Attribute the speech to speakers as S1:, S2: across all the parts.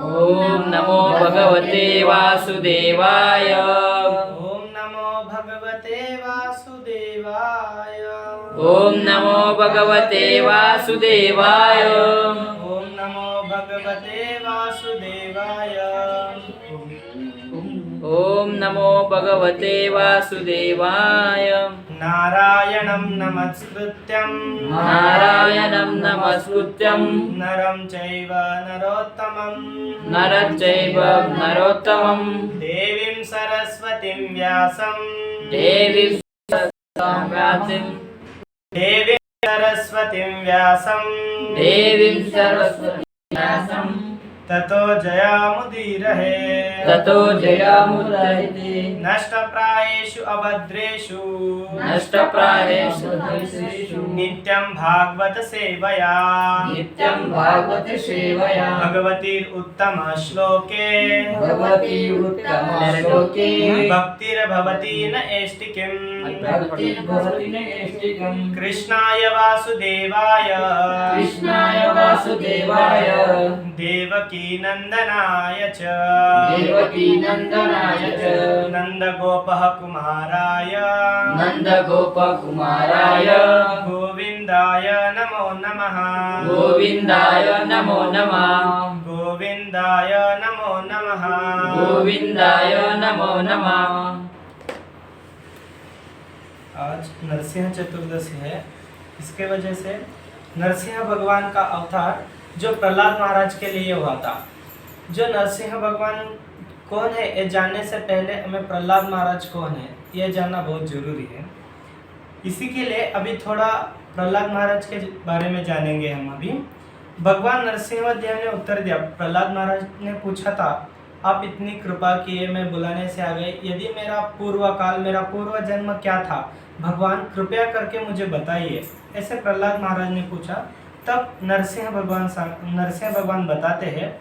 S1: ओम नमो भगवते वासुदेवाय।
S2: ओम नमो भगवते वासुदेवाय।
S1: ओम नमो भगवते वासुदेवाय।
S2: ओम नमो भगवते वासुदेवाय।
S1: ओम नमो भगवते वासुदेवाय।
S2: नारायणं नमस्कृत्यं
S1: नारायणं नमस्कृत्यं
S2: नरं चैव नरोत्तमं
S1: नरं चैव नरोत्तमं
S2: देवीं सरस्वतीं व्यासं
S1: देवीं सरस्वतीं
S2: देवीं सरस्वतीं व्यासं
S1: देवीं सरस्वतीं व्यासं
S2: ततो जयामुदीरहे।
S1: ततो जयामुदीरहे।
S2: नष्टप्रायेषु अभद्रेषु
S1: नष्टप्रायेषु देशेषु
S2: नित्यं भागवत सेवया
S1: नित्यं भागवत सेवया
S2: भगवतीरुत्तम श्लोके
S1: भगवती उत्तमश्लोके
S2: भक्तिर्भवति न एष्टिकिम्
S1: भक्तिर्भवति नैष्टिकम्।
S2: कृष्णाय वासुदेवाय
S1: कृष्णाय वासुदेवाय
S2: देवकी नंदनाय च
S1: देवकी नंदनाय च
S2: नन्दगोपः कुमाराय
S1: नन्दगोपकुमाराय
S2: गोविन्दाय नमो नमः।
S1: गोविन्दाय नमो नमः।
S2: गोविन्दाय नमो नमः।
S1: गोविन्दाय नमो नमः।
S2: आज नरसिंह चतुर्दशी है। इसके वजह से नरसिंह भगवान का अवतार जो प्रहलाद महाराज के लिए हुआ था। जो नरसिंह भगवान कौन है ये जानने से पहले हमें प्रहलाद महाराज कौन है ये जानना बहुत जरूरी है। इसी के लिए अभी थोड़ा प्रहलाद महाराज के बारे में जानेंगे हम। अभी भगवान नरसिंहदेव ने उत्तर दिया। प्रहलाद महाराज ने पूछा था, आप इतनी कृपा किए, मैं बुलाने से आ गए, यदि मेरा पूर्व काल, मेरा पूर्व जन्म क्या था, भगवान कृपया करके मुझे बताइए। ऐसे प्रहलाद महाराज ने पूछा। तब नरसिंह भगवान बताते हैं,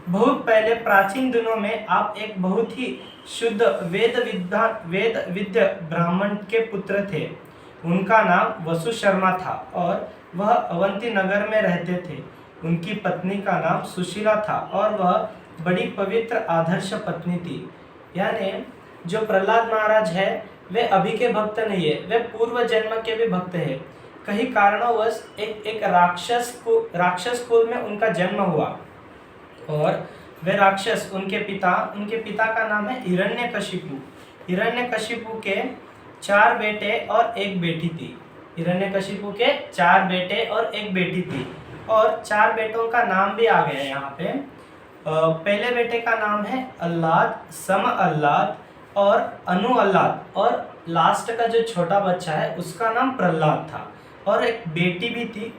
S2: बहुत पहले प्राचीन दिनों में आप एक बहुत ही शुद्ध वेद विद्य ब्राह्मण के पुत्र थे। उनका नाम वसु शर्मा था और वह अवंती नगर में रहते थे। उनकी पत्नी का नाम सुशीला था और वह बड़ी पवित्र आदर्श पत्नी थी। यानी जो प्रहलाद महाराज है वे अभी के भक्त नहीं है, वे पूर्व जन्म के भी भक्त है। कई कारणोंवश एक राक्षस कुल में उनका जन्म हुआ और वे राक्षस उनके पिता का नाम है हिरण्यकशिपु। हिरण्यकशिपु के 4 बेटे और 1 बेटी थी। हिरण्यकशिपु के 4 बेटे और 1 बेटी थी और 4 बेटों का नाम भी आ गया यहाँ पे। पहले बेटे का नाम है अल्लाद, सम अल्लाद और अनु अल्लाद और लास्ट का जो छोटा बच्चा है उसका नाम प्रहलाद था और एक बेटी भी थी,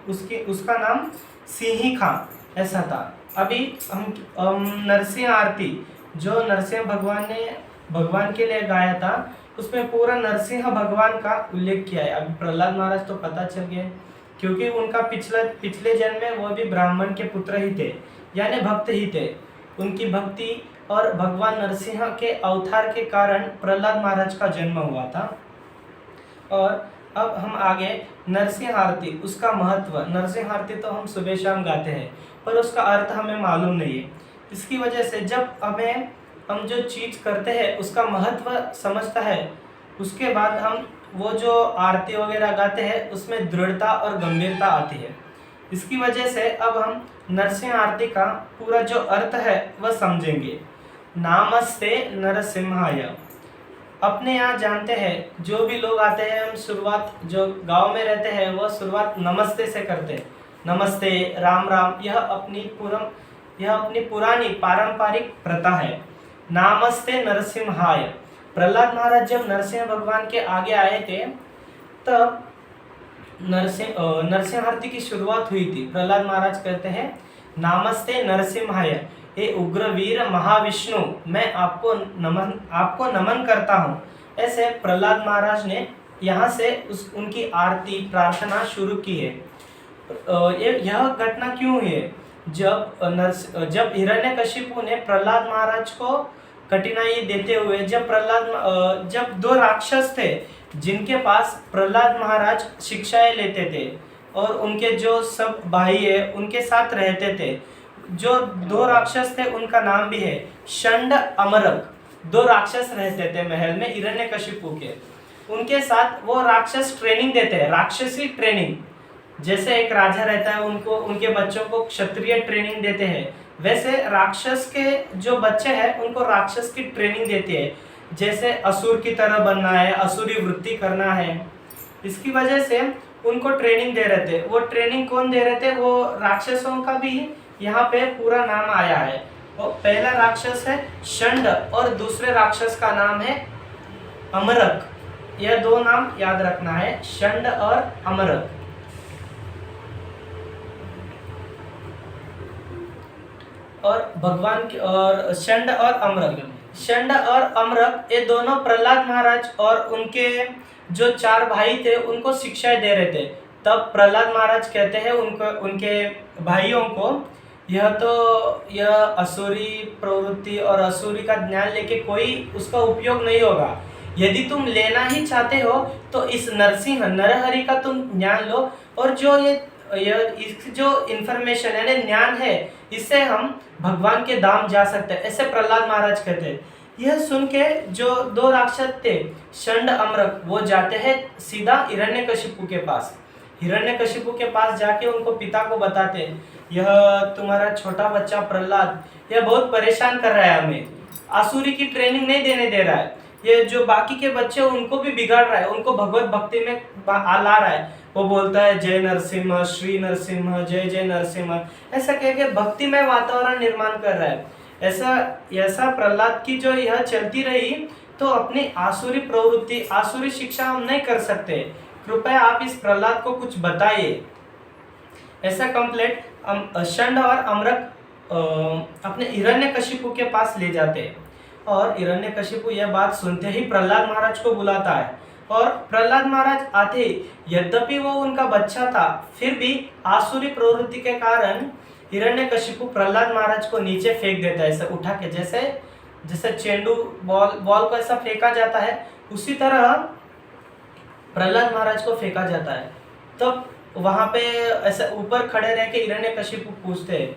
S2: उसका नाम सिंही खां ऐसा था। अभी हम नरसिंह आरती जो नरसिंह भगवान ने भगवान के लिए गाया था उसमें पूरा नरसिंह भगवान का उल्लेख किया है। अभी प्रहलाद महाराज तो पता चल गया क्योंकि उनका पिछले जन्म में वो भी ब्राह्मण के पुत्र ही थे, यानी भक्त ही थे। उनकी भक्ति और भगवान नरसिंह के अवतार के कारण प्रहलाद महाराज का जन्म हुआ था। और अब हम आगे नरसिंह आरती, उसका महत्व। नरसिंह आरती तो हम सुबह शाम गाते हैं पर उसका अर्थ हमें मालूम नहीं है। इसकी वजह से जब हम जो चीज़ करते हैं उसका महत्व समझता है, उसके बाद हम वो जो आरती वगैरह गाते हैं उसमें दृढ़ता और गंभीरता आती है। इसकी वजह से अब हम नरसिंह आरती का पूरा जो अर्थ है वह समझेंगे। नामस्ते नरसिम्हाय। अपने यहाँ जानते हैं जो भी लोग आते हैं, हम शुरुआत जो गांव में रहते हैं वो शुरुआत नमस्ते से करते हैं। नमस्ते, राम राम, यह अपनी पुरानी पारंपरिक प्रथा है। नामस्ते नरसिम्हाय। प्रहलाद महाराज जब नरसिंह भगवान के आगे आए थे तब नरसिंह आरती की शुरुआत हुई थी। प्रहलाद महाराज कहते हैं, नामस्ते नरसिम्हाय, हे उग्रवीर महाविष्णु, मैं आपको नमन करता हूँ। ऐसे प्रहलाद महाराज ने यहाँ से उनकी आरती प्रार्थना शुरू की है। यह घटना क्यों हुई है? जब हिरण्यकशिपु ने प्रहलाद महाराज को कठिनाई देते हुए, जब 2 राक्षस थे जिनके पास प्रहलाद महाराज शिक्षाएं लेते थे और उनके जो सब भाई है उनके साथ रहते थे, जो दो राक्षस थे उनका नाम भी है षंड अमरक। दो राक्षस रहते थे महल में हिरण्यकशिपु के। उनके साथ वो राक्षस ट्रेनिंग देते हैं, राक्षसी ट्रेनिंग। जैसे एक राजा रहता है, उनको उनके बच्चों को क्षत्रिय ट्रेनिंग देते हैं, वैसे राक्षस के जो बच्चे हैं उनको राक्षस की ट्रेनिंग देते हैं। जैसे असुर की तरह बनना है, असुरी वृत्ति करना है। इसकी वजह से उनको ट्रेनिंग दे रहे थे। वो ट्रेनिंग कौन दे रहे थे? वो राक्षसों का भी यहाँ पे पूरा नाम आया है। और पहला राक्षस है षंड और दूसरे राक्षस का नाम है अमरक। यह दो नाम याद रखना है, षंड और अमरक। और भगवान की और षंड और अमरक, षंड और अमरक ये दोनों प्रहलाद महाराज और उनके जो चार भाई थे उनको शिक्षाएं दे रहे थे। तब प्रहलाद महाराज कहते हैं उनको, उनके भाइयों को, यह असुरी प्रवृत्ति और असुरी का ज्ञान लेके कोई उसका उपयोग नहीं होगा। यदि तुम लेना ही चाहते हो तो इस नरसिंह नरहरि का तुम ज्ञान लो, और जो इस जो इन्फॉर्मेशन यानी ज्ञान है, इससे हम भगवान के धाम जा सकते हैं, ऐसे प्रहलाद महाराज कहते हैं। यह सुन के जो दो राक्षस थे षंड अमरक, वो जाते हैं सीधा हिरण्यकशिपु के पास। हिरण्यकशिपु के पास जाके उनको पिता को बताते हैं, यह तुम्हारा छोटा बच्चा प्रहलाद यह बहुत परेशान कर रहा है, हमें आसुरी की ट्रेनिंग नहीं देने दे रहा है, ये जो बाकी के बच्चे उनको भी बिगाड़ रहा है, उनको भगवत भक्ति में ला रहा है। वो बोलता है जय नरसिम्हा, श्री नरसिम्हा, जय जय नरसिम्हा, ऐसा कह के भक्तिमय वातावरण निर्माण कर रहा है। ऐसा प्रहलाद की जो यह चलती रही तो अपनी आसुरी प्रवृत्ति, आसुरी शिक्षा हम नहीं कर सकते, कृपया आप इस प्रहलाद को कुछ बताइए। ऐसा कंप्लेंट षंड और अमरक अपने हिरण्यकशिपु के पास ले जाते हैं। और हिरण्यकशिपु यह बात सुनते ही प्रहलाद महाराज को बुलाता है, और प्रहलाद महाराज आते ही, यद्यपि वो उनका बच्चा था, फिर भी आसुरी प्रवृत्ति के कारण हिरण्यकशिपु प्रहलाद महाराज को नीचे फेंक देता है, ऐसे उठा के, जैसे चेंडू बॉल को ऐसा फेंका जाता है, उसी तरह प्रहलाद महाराज को फेंका जाता है। तब वहां पे ऐसे ऊपर खड़े रह के हिरण्यकशिपु पूछते हैं,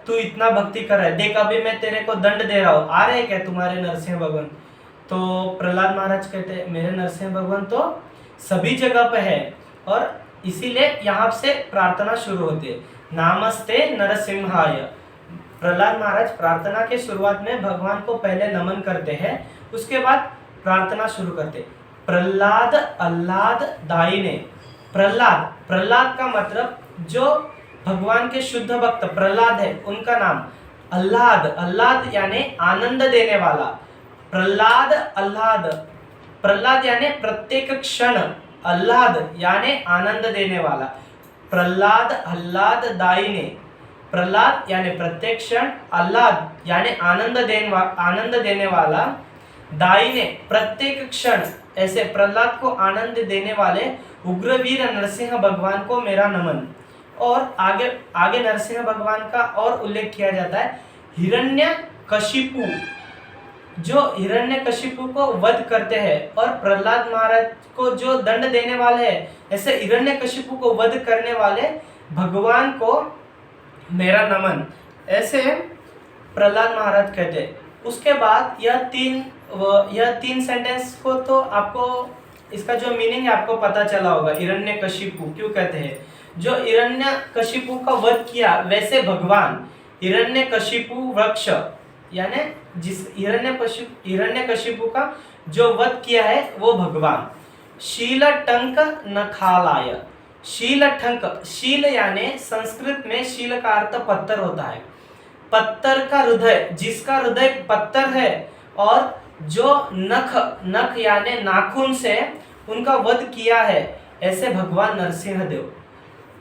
S2: तू इतना भक्ति कर रहा है, देख अभी मैं तेरे को दंड दे रहा हूँ, आ रहे क्या तुम्हारे नरसिंह भगवान? तो प्रहलाद महाराज कहते हैं, मेरे नरसिंह भगवान तो सभी जगह पे है, और इसीलिए यहाँ से प्रार्थना शुरू होती है, नामस्ते नरसिंहाय। प्रहलाद महाराज प्रार्थना के शुरुआत में भगवान को पहले नमन करते हैं, उसके बाद प्रार्थना शुरू करते हैं। प्रहलाद अल्लाद दायिने। प्रहलाद का मतलब जो भगवान के शुद्ध भक्त प्रहलाद है, उनका नाम अल्लाद यानी आनंद देने वाला। प्रहलाद यानी प्रत्येक क्षण, अल्लाद यानी आनंद देने वाला। प्रहलाद अल्लाद दायिने, प्रहलाद यानी प्रत्येक क्षण, अल्लाद यानी आनंद देने वाला, दायिने प्रत्येक क्षण, ऐसे प्रहलाद को आनंद देने वाले उग्रवीर नरसिंह भगवान को मेरा नमन। और आगे नरसिंह भगवान का और उल्लेख किया जाता है, हिरण्यकशिपु, जो हिरण्यकशिपु को वध करते हैं और प्रहलाद महाराज को जो दंड देने वाले हैं, ऐसे हिरण्यकशिपु को वध करने वाले भगवान को मेरा नमन, ऐसे प्रहलाद महाराज कहते हैं। उसके बाद यह तीन सेंटेंस को तो आपको इसका जो मीनिंग है आपको पता चला होगा, हिरण्यकशिपु क्यों कहते हैं। जो हिरण्यकशिपु का वध किया, वैसे भगवान हिरण्यकशिपु वृक्ष, यानी जिस हिरण्यकशिपु का जो वध किया है वो भगवान। शीलटंक नखालाय। शील यानी संस्कृत में शील का अर्थ पत्थर होता है। पत्थर का हृदय, जिसका हृदय पत्थर है, और जो नख यानी नाखून से उनका वध किया है, ऐसे भगवान नरसिंह देव।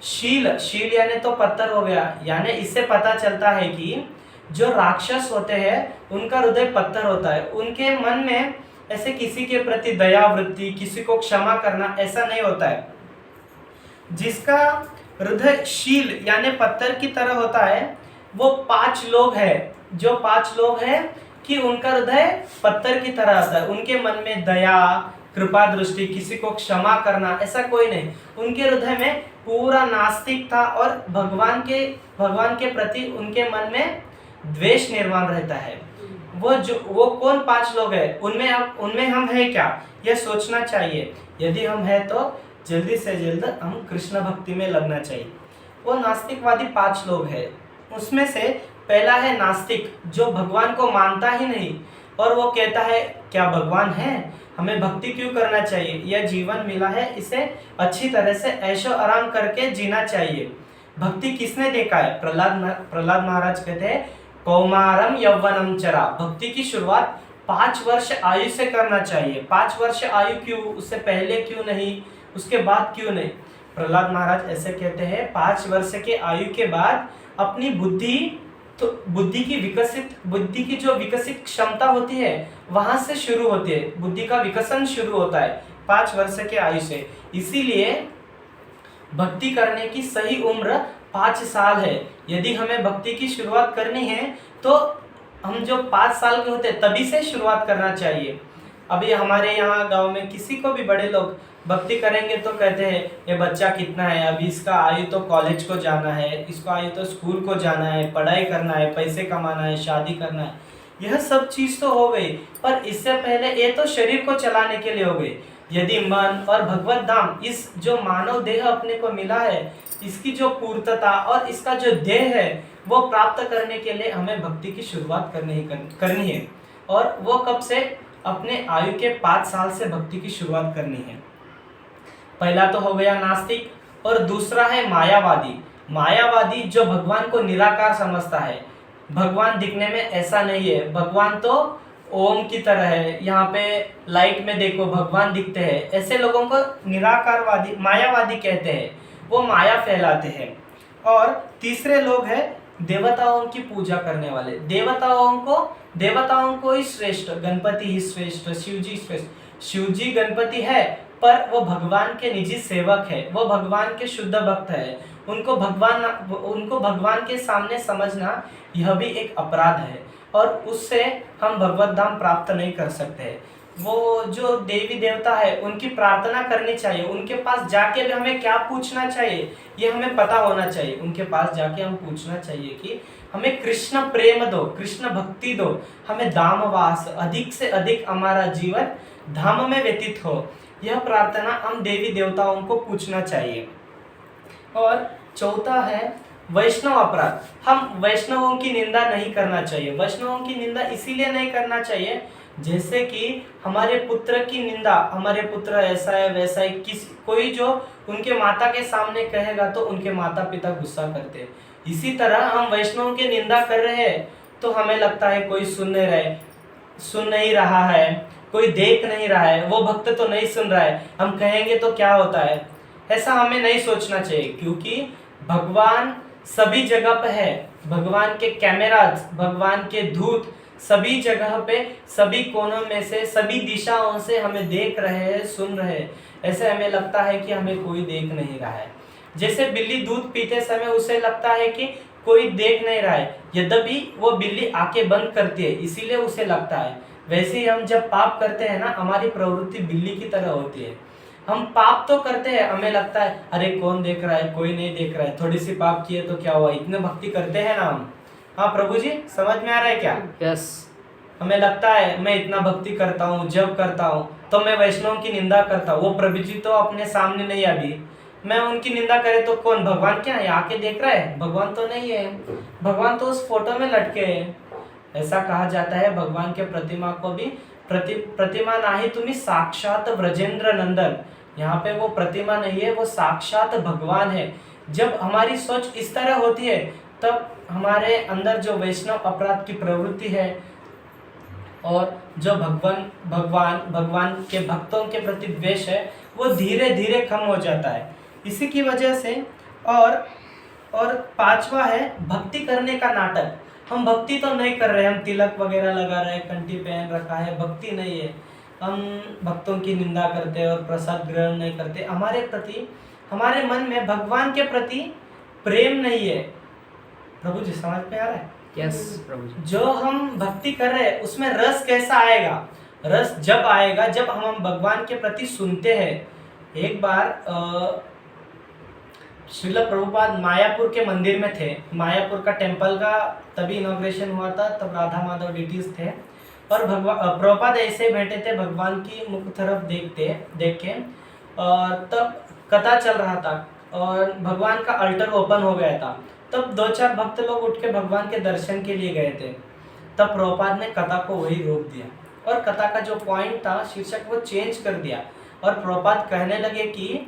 S2: शील यानी तो पत्थर हो गया, यानी इससे पता चलता है कि जो राक्षस होते हैं उनका हृदय पत्थर होता है, उनके मन में ऐसे किसी के प्रति दया वृत्ति, किसी को क्षमा करना ऐसा नहीं होता है। जिसका हृदय शील यानी पत्थर की तरह होता है, वो 5 लोग हैं, जो 5 लोग हैं कि उनका हृदय पत्थर की तरह होता है, उनके मन में दया, कृपा दृष्टि, किसी को क्षमा करना, ऐसा कोई नहीं। उनके हृदय में पूरा नास्तिक था और भगवान के प्रति उनके मन में द्वेष निर्माण रहता है। वो कौन 5 लोग हैं, उनमें हम है क्या, यह सोचना चाहिए। यदि हम है तो जल्दी से जल्द हम कृष्ण भक्ति में लगना चाहिए। वो नास्तिकवादी 5 लोग हैं। उसमें से पहला है नास्तिक, जो भगवान को मानता ही नहीं और वो कहता है क्या भगवान है, हमें भक्ति क्यों करना चाहिए, यह जीवन मिला है, इसे अच्छी तरह से ऐशो आराम करके जीना चाहिए। भक्ति किसने देखा है? प्रहलाद महाराज कहते हैं कौमारम यौवनम चरा, भक्ति की शुरुआत 5 वर्ष आयु से करना चाहिए। 5 वर्ष आयु क्यों, उससे पहले क्यों नहीं, उसके बाद क्यों नहीं? प्रहलाद महाराज ऐसे कहते हैं 5 वर्ष के आयु के बाद अपनी बुद्धि की जो विकसित क्षमता होती है वहां से शुरू होती है, बुद्धि का विकसन शुरू होता है 5 वर्ष के आयु से। इसीलिए भक्ति करने की सही उम्र 5 साल है। यदि हमें भक्ति की शुरुआत करनी है तो हम जो 5 साल के होते हैं तभी से शुरुआत करना चाहिए। अभी हमारे यहाँ गांव में किसी को भी बड़े लोग भक्ति करेंगे तो कहते हैं ये बच्चा कितना है, अभी इसका आयु तो कॉलेज को जाना है, इसको आयु तो स्कूल को जाना है, पढ़ाई करना है, पैसे कमाना है, शादी करना है। यह सब चीज तो हो गई, पर इससे पहले ये तो शरीर को चलाने के लिए हो गई। यदि मन और भगवत धाम, इस जो मानव देह अपने को मिला है, इसकी जो पूर्तता और इसका जो देह है वो प्राप्त करने के लिए हमें भक्ति की शुरुआत करनी है। और वो कब से? अपने आयु के 5 साल से भक्ति की शुरुआत करनी है। पहला तो हो गया नास्तिक और दूसरा है मायावादी। मायावादी जो भगवान को निराकार समझता है, भगवान दिखने में ऐसा नहीं है, भगवान तो ओम की तरह है, यहाँ पे लाइट में देखो भगवान दिखते हैं, ऐसे लोगों को निराकारवादी मायावादी कहते हैं। वो माया फैलाते हैं। और तीसरे लोग हैं देवताओं की पूजा करने वाले। देवताओं को ही श्रेष्ठ, गणपति ही श्रेष्ठ, शिव जी श्रेष्ठ। शिव जी गणपति है पर वो भगवान के निजी सेवक है, वो भगवान के शुद्ध भक्त है। उनको भगवान के सामने समझना यह भी एक अपराध है और उससे हम भगवत धाम प्राप्त नहीं कर सकते। वो जो देवी देवता है उनकी प्रार्थना करनी चाहिए, उनके पास जाके भी हमें क्या पूछना चाहिए ये हमें पता होना चाहिए। उनके पास जाके हम पूछना चाहिए कि हमें कृष्ण प्रेम दो, कृष्ण भक्ति दो, हमें धामवास, अधिक से अधिक हमारा जीवन धाम में व्यतीत हो, यह प्रार्थना हम देवी देवताओं को पूछना चाहिए। और चौथा है वैष्णव अपराध। हम वैष्णवों की निंदा नहीं करना चाहिए। वैष्णवों की निंदा इसीलिए नहीं करना चाहिए जैसे कि हमारे पुत्र की निंदा, हमारे पुत्र ऐसा है वैसा है, कोई जो उनके माता के सामने कहेगा तो उनके माता पिता गुस्सा करते हैं। इसी तरह हम वैष्णवों की निंदा कर रहे हैं तो हमें लगता है कोई सुन नहीं रहा है, कोई देख नहीं रहा है, वो भक्त तो नहीं सुन रहा है, हम कहेंगे तो क्या होता है, ऐसा हमें नहीं सोचना चाहिए। क्योंकि भगवान सभी जगह पे है, भगवान के कैमराज, भगवान के दूत सभी जगह पे, सभी कोनों में से, सभी दिशाओं से हमें देख रहे हैं, सुन रहे हैं। ऐसे हमें लगता है कि हमें कोई देख नहीं रहा है। जैसे बिल्ली दूध पीते समय उसे लगता है कि कोई देख नहीं रहा है, यद्यपि वो बिल्ली आंखें बंद करती है इसीलिए उसे लगता है। वैसे ही हम जब पाप करते हैं ना, हमारी प्रवृत्ति बिल्ली की तरह होती है। हम पाप तो करते हैं, हमें लगता है अरे कौन देख रहा है, कोई नहीं देख रहा है, थोड़ी सी पाप किए तो क्या हुआ, इतने भक्ति करते हैं ना हम। हाँ प्रभु जी, समझ में आ रहा है क्या?
S1: यस।
S2: हमें लगता है मैं इतना भक्ति करता हूँ, जब करता हूँ तो मैं वैष्णव की निंदा करता हूँ। वो प्रभु जी तो अपने सामने नहीं, अभी मैं उनकी निंदा करे तो कौन, भगवान क्या है आके देख रहा है? भगवान तो नहीं है, भगवान तो उस फोटो में लटके है। ऐसा कहा जाता है भगवान के प्रतिमा को भी प्रतिमा नाही तुम्ही साक्षात व्रजेंद्र नंदन। यहाँ पे वो प्रतिमा नहीं है, वो साक्षात भगवान है। जब हमारी सोच इस तरह होती है तब हमारे अंदर जो वैष्णव अपराध की प्रवृत्ति है और जो भगवान के भक्तों के प्रति द्वेष है वो धीरे धीरे कम हो जाता है। इसी की वजह से और पांचवा है भक्ति करने का नाटक। हम भक्ति तो नहीं कर रहे, हम तिलक वगैरह लगा रहे हैं, कंठी पहन रखा है, भक्ति नहीं है। हम भक्तों की निंदा करते हैं और प्रसाद ग्रहण नहीं करते। हमारे मन में भगवान के प्रति प्रेम नहीं है। प्रभु जी समझ में आ रहा है?
S1: यस प्रभु जी।
S2: जो हम भक्ति कर रहे हैं उसमें रस कैसा आएगा? रस जब आएगा जब हम भगवान के प्रति सुनते हैं। एक बार श्रील प्रभुपाद मायापुर के मंदिर में थे। मायापुर का टेम्पल का तभी इनॉग्रेशन हुआ था, तब राधा माधव डिटीज थे और प्रभुपाद ऐसे बैठे थे भगवान की मुख तरफ देख के, और तब कथा चल रहा था और भगवान का अल्टर ओपन हो गया था। तब 2-4 भक्त लोग उठ के भगवान के दर्शन के लिए गए थे। तब प्रभुपाद ने कथा को वही रोक दिया और कथा का जो पॉइंट था, शीर्षक, वो चेंज कर दिया और प्रभुपाद कहने लगे कि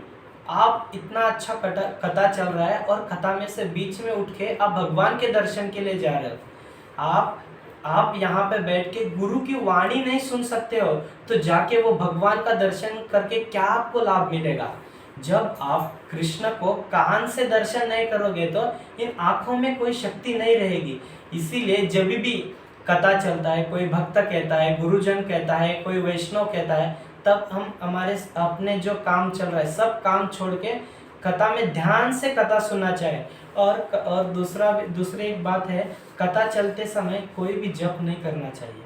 S2: आप इतना अच्छा कथा चल रहा है और कथा में से बीच में उठ के आप भगवान के दर्शन के लिए जा रहे हो। आप यहाँ पे बैठ के गुरु की वाणी नहीं सुन सकते हो, तो जाके वो भगवान का दर्शन करके क्या आपको लाभ मिलेगा। जब आप कृष्ण को कान से दर्शन नहीं करोगे तो इन आंखों में कोई शक्ति नहीं रहेगी। इसीलिए जब भी कथा चलता है, कोई भक्त कहता है, गुरुजन कहता है, कोई वैष्णव कहता है, तब हम हमारे अपने जो काम चल रहा है सब काम छोड़ के कथा में ध्यान से कथा सुनना चाहिए। और दूसरी एक बात है, कथा चलते समय कोई भी जप नहीं करना चाहिए।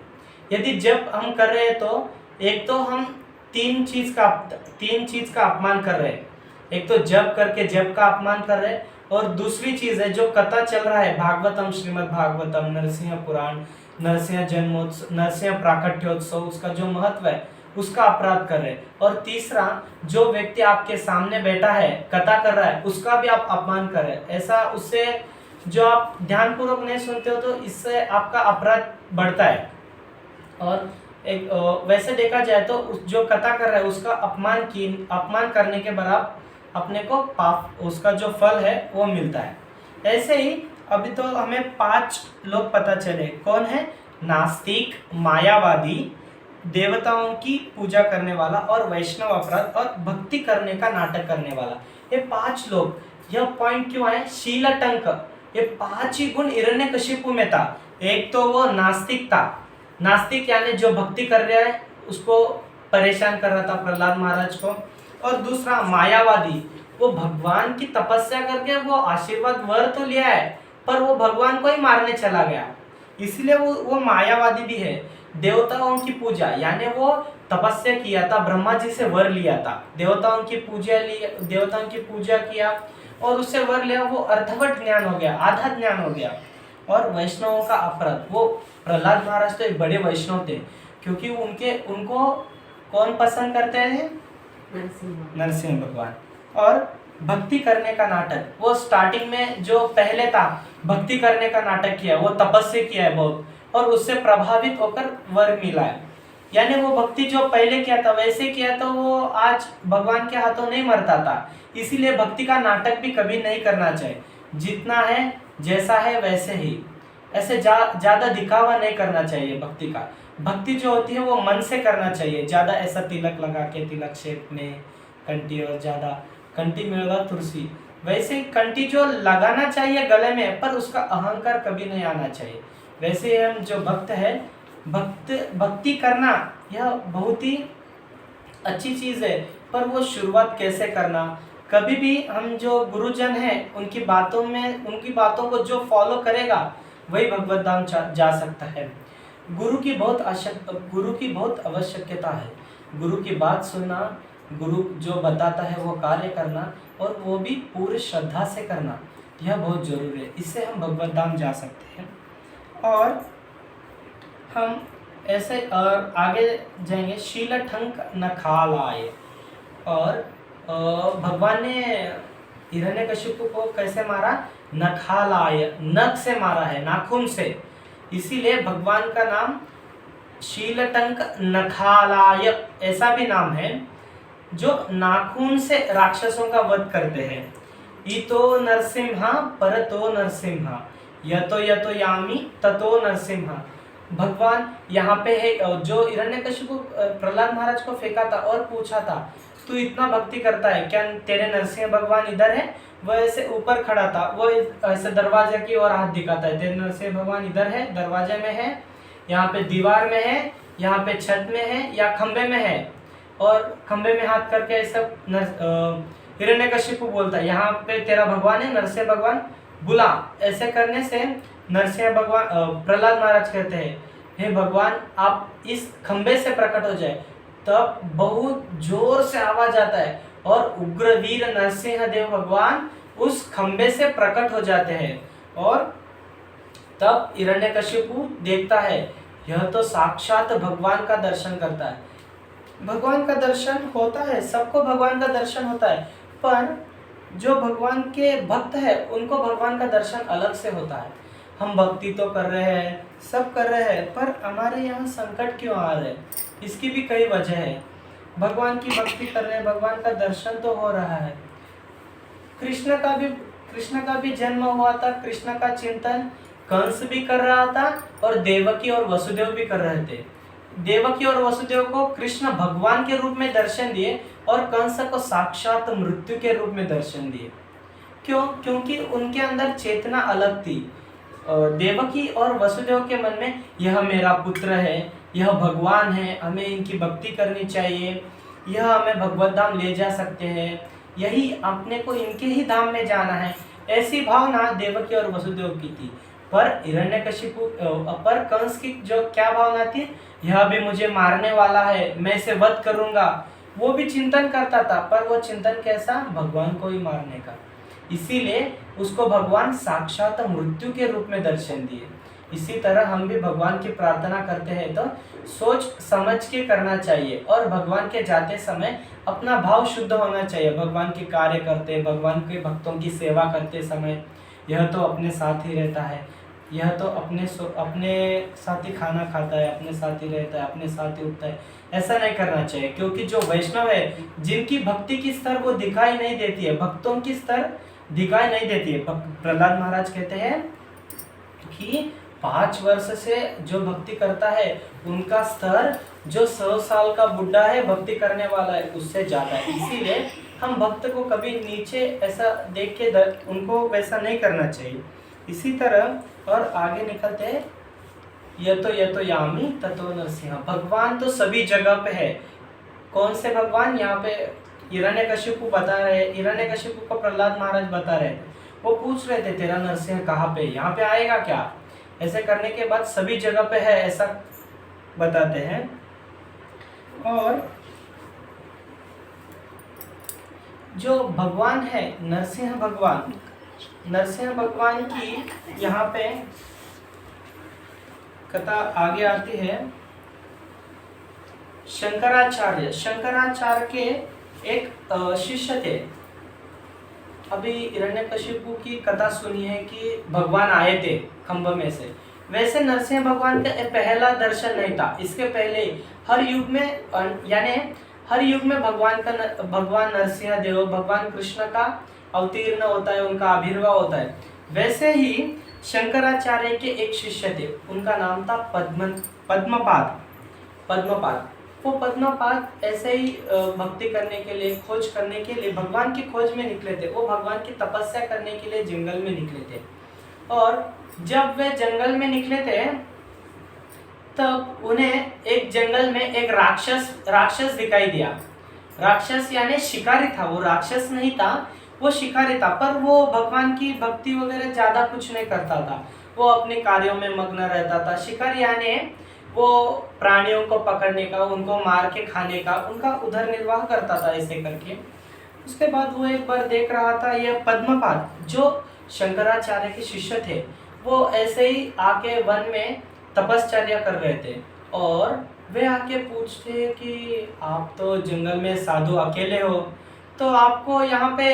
S2: यदि जप हम कर रहे हैं तो एक तो हम तीन चीज का अपमान कर रहे हैं। एक तो जप करके जप का अपमान कर रहे हैं, और दूसरी चीज है जो कथा चल रहा है, भागवतम, श्रीमद् भागवतम, नरसिंह पुराण, नरसिंह जन्मोत्सव, नरसिंह प्राकट्योत्सव, उसका जो महत्व है उसका अपराध कर रहे हैं। और तीसरा, जो व्यक्ति आपके सामने बैठा है कथा कर रहा है उसका भी आप अपमान कर रहे हैं। ऐसा उससे जो आप ध्यानपूर्वक नहीं सुनते हो तो इससे आपका अपराध बढ़ता है। और एक वैसे देखा जाए तो जो कथा कर रहा है उसका अपमान करने के बराबर अपने को पाप, उसका जो फल है वो मिलता है। ऐसे ही अभी तो हमें 5 लोग पता चले। कौन है? नास्तिक, मायावादी, देवताओं की पूजा करने वाला और वैष्णव अपराध और भक्ति करने का नाटक करने वाला। ये 5 लोग, यह पॉइंट क्यों आए? शीलटंक, ये 5 ही गुण हिरण्यकशिपु में था। एक तो वो नास्तिक था, नास्तिक यानी जो भक्ति कर रहा है उसको परेशान कर रहा था प्रहलाद महाराज को। और दूसरा मायावादी, वो भगवान की तपस्या करके वो आशीर्वाद वर तो लिया है पर वो भगवान को ही मारने चला गया, इसलिए वो मायावादी भी है। देवताओं की पूजा यानी वो तपस्या किया था, ब्रह्मा जी से वर लिया था, देवताओं की पूजा किया और उससे वर लिया, वो अर्धवट ज्ञान हो गया, आधा ज्ञान हो गया। और वैष्णवों का अपराध, वो प्रहलाद महाराज तो एक बड़े वैष्णव थे, क्योंकि उनको कौन पसंद करते हैं? नरसिंह भगवान। और भक्ति करने का नाटक, वो स्टार्टिंग में जो पहले था भक्ति करने का नाटक किया, वो तपस्या किया है बहुत और उससे प्रभावित होकर वर मिला है। यानी वो भक्ति जो पहले किया था वैसे किया तो वो आज भगवान के हाथों नहीं मरता था। इसीलिए भक्ति का नाटक भी कभी नहीं करना चाहिए। जितना है जैसा है वैसे ही, ऐसे ज्यादा दिखावा नहीं करना चाहिए भक्ति का। भक्ति जो होती है वो मन से करना चाहिए, ज्यादा ऐसा तिलक लगा के, तिलक शेप में कंठी, और ज्यादा कंठी मिलेगा तुलसी, वैसे कंठी जो लगाना चाहिए गले में पर उसका अहंकार कभी नहीं आना चाहिए। वैसे हम जो भक्त है, भक्ति करना यह बहुत ही अच्छी चीज है, पर वो शुरुआत कैसे करना। कभी भी हम जो गुरुजन हैं उनकी बातों को जो फॉलो करेगा वही भगवत धाम जा सकता है। गुरु की बहुत आवश्यकता है। गुरु की बात सुनना, गुरु जो बताता है वो कार्य करना, और वो भी पूरी श्रद्धा से करना, यह बहुत जरूरी है। इससे हम भगवत धाम जा सकते हैं। और हम ऐसे आगे जाएंगे। शीलठंक नखालाय, और भगवान ने हिरण्यकशिपु को कैसे मारा? नखालाय, नख से मारा है, नाखून से। इसीलिए भगवान का नाम शीलटंक नखालाय ऐसा भी नाम है, जो नाखून से राक्षसों का वध करते हैं। इतो नरसिम्हा परतो नरसिम्हा, यतो यतो यामी ततो नरसिम्हा। भगवान यहाँ पे है। जो हिरण्यकशिपु प्रहलाद महाराज को फेंका था और पूछा था तू इतना भक्ति करता है, क्या तेरे नरसिंह भगवान इधर है? वो ऐसे ऊपर खड़ा था, वो ऐसे दरवाजे की ओर हाथ दिखाता है, तेरे नरसिंह भगवान इधर है, दरवाजे में है, यहाँ पे दीवार में है, यहाँ पे छत में है, या खंबे में है। और खंबे में हाथ करके ऐसा हिरण्यकशिपु बोलता है यहाँ पे तेरा भगवान है, नरसिंह भगवान बुला। ऐसे करने से नरसिंह भगवान, प्रहलाद महाराज कहते हैं हे भगवान आप इस खंबे से प्रकट हो जाए। तब बहुत जोर से आवाज आता है और उग्रवीर नरसिंह देव भगवान उस खंबे से प्रकट हो जाते हैं। और तब हिरण्यकशिपु देखता है यह तो साक्षात भगवान का दर्शन करता है। भगवान का दर्शन होता है, सबको भगवान का दर्शन होता है, पर जो भगवान के भक्त है उनको भगवान का दर्शन अलग से होता है। हम भक्ति तो कर रहे हैं, सब कर रहे हैं, पर हमारे यहाँ संकट क्यों आ रहे हैं? इसकी भी कई वजह है। भगवान की भक्ति कर रहे हैं, भगवान का दर्शन तो हो रहा है। कृष्ण का भी जन्म हुआ था, कृष्ण का चिंतन कंस भी कर रहा था और देवकी और वसुदेव भी कर रहे थे। देवकी और वसुदेव को कृष्ण भगवान के रूप में दर्शन दिए और कंस को साक्षात मृत्यु के रूप में दर्शन दिए। क्यों? क्योंकि उनके अंदर चेतना अलग थी। देवकी और वसुदेव के मन में यह मेरा पुत्र है, यह भगवान है, हमें इनकी भक्ति करनी चाहिए, यह हमें भगवत धाम ले जा सकते हैं, यही अपने को इनके ही धाम में जाना है, ऐसी भावना देवकी और वसुदेव की थी। पर हिरण्यकशिपु पर कंस की जो क्या भावना थी, यह भी मुझे मारने वाला है, मैं इसे वध करूंगा। वो भी चिंतन करता था, पर वो चिंतन कैसा? भगवान को ही मारने का। इसीलिए उसको भगवान साक्षात मृत्यु के रूप में दर्शन दिए। इसी तरह हम भी भगवान की प्रार्थना करते हैं तो सोच समझ के करना चाहिए और भगवान के जाते समय अपना भाव शुद्ध होना चाहिए। भगवान के कार्य करते, भगवान के भक्तों की सेवा करते समय यह तो अपने साथ ही रहता है, यह तो अपने साथ ही खाना खाता है, अपने साथ ही रहता है, अपने साथ ही उठता है, ऐसा नहीं करना चाहिए। क्योंकि जो वैष्णव है, जिनकी भक्ति की स्तर वो दिखाई नहीं देती है, भक्तों की स्तर दिखाई नहीं देती है। प्रहलाद महाराज कहते हैं कि 5 वर्ष से जो भक्ति करता है उनका स्तर जो 100 साल का बुढ़ा है भक्ति करने वाला है उससे ज्यादा है। इसीलिए हम भक्त को कभी नीचे ऐसा देख के उनको वैसा नहीं करना चाहिए। इसी तरह और आगे निकलते हैं, ये तो यामी ततो नरसिंह। भगवान तो सभी जगह पे है। कौन से भगवान? यहाँ पे हिरण्यकशिपु बता रहे, हिरण्यकशिपु को प्रहलाद महाराज बता रहे थे। वो पूछ रहे थे तेरा नरसिंह कहाँ पे, यहाँ पे आएगा क्या? ऐसे करने के बाद सभी जगह पे है ऐसा बताते हैं। और जो भगवान है नरसिंह भगवान की यहाँ पे कथा आगे आती है। शंकराचार्य के एक शिष्य थे। अभी हिरण्यकशिपु की कथा सुनी है कि भगवान आए थे खंभ में से। वैसे नरसिंह भगवान का पहला दर्शन नहीं था। इसके पहले हर युग में भगवान नरसिंह देव, भगवान कृष्ण का अवतीर्ण होता है, उनका आविर्भाव होता है। वैसे ही शंकराचार्य के एक शिष्य थे, उनका नाम था पद्मपाद। वो पद्मपाद ऐसे ही भक्ति करने के लिए, खोज करने के लिए भगवान की खोज में निकले थे। वो भगवान की तपस्या करने के लिए जंगल में निकले थे। और जब वे जंगल में निकले थे तब उन्हें एक जंगल में एक राक्षस दिखाई दिया। राक्षस यानी शिकारी था। वो राक्षस नहीं था, वो शिकारी था, पर वो भगवान की भक्ति वगैरह ज्यादा कुछ नहीं करता था। वो अपने कार्यों में मग्न रहता था। शिकारी यानी वो प्राणियों को पकड़ने का, उनको मार के खाने का, उनका उधर निर्वाह करता था ऐसे करके। उसके बाद वो एक बार देख रहा था, ये पद्मपाद जो शंकराचार्य के शिष्य थे, वो ऐसे ही आके वन में तपश्चर्या कर रहे थे। और वे आके पूछते कि आप तो जंगल में साधु अकेले हो, तो आपको यहाँ पे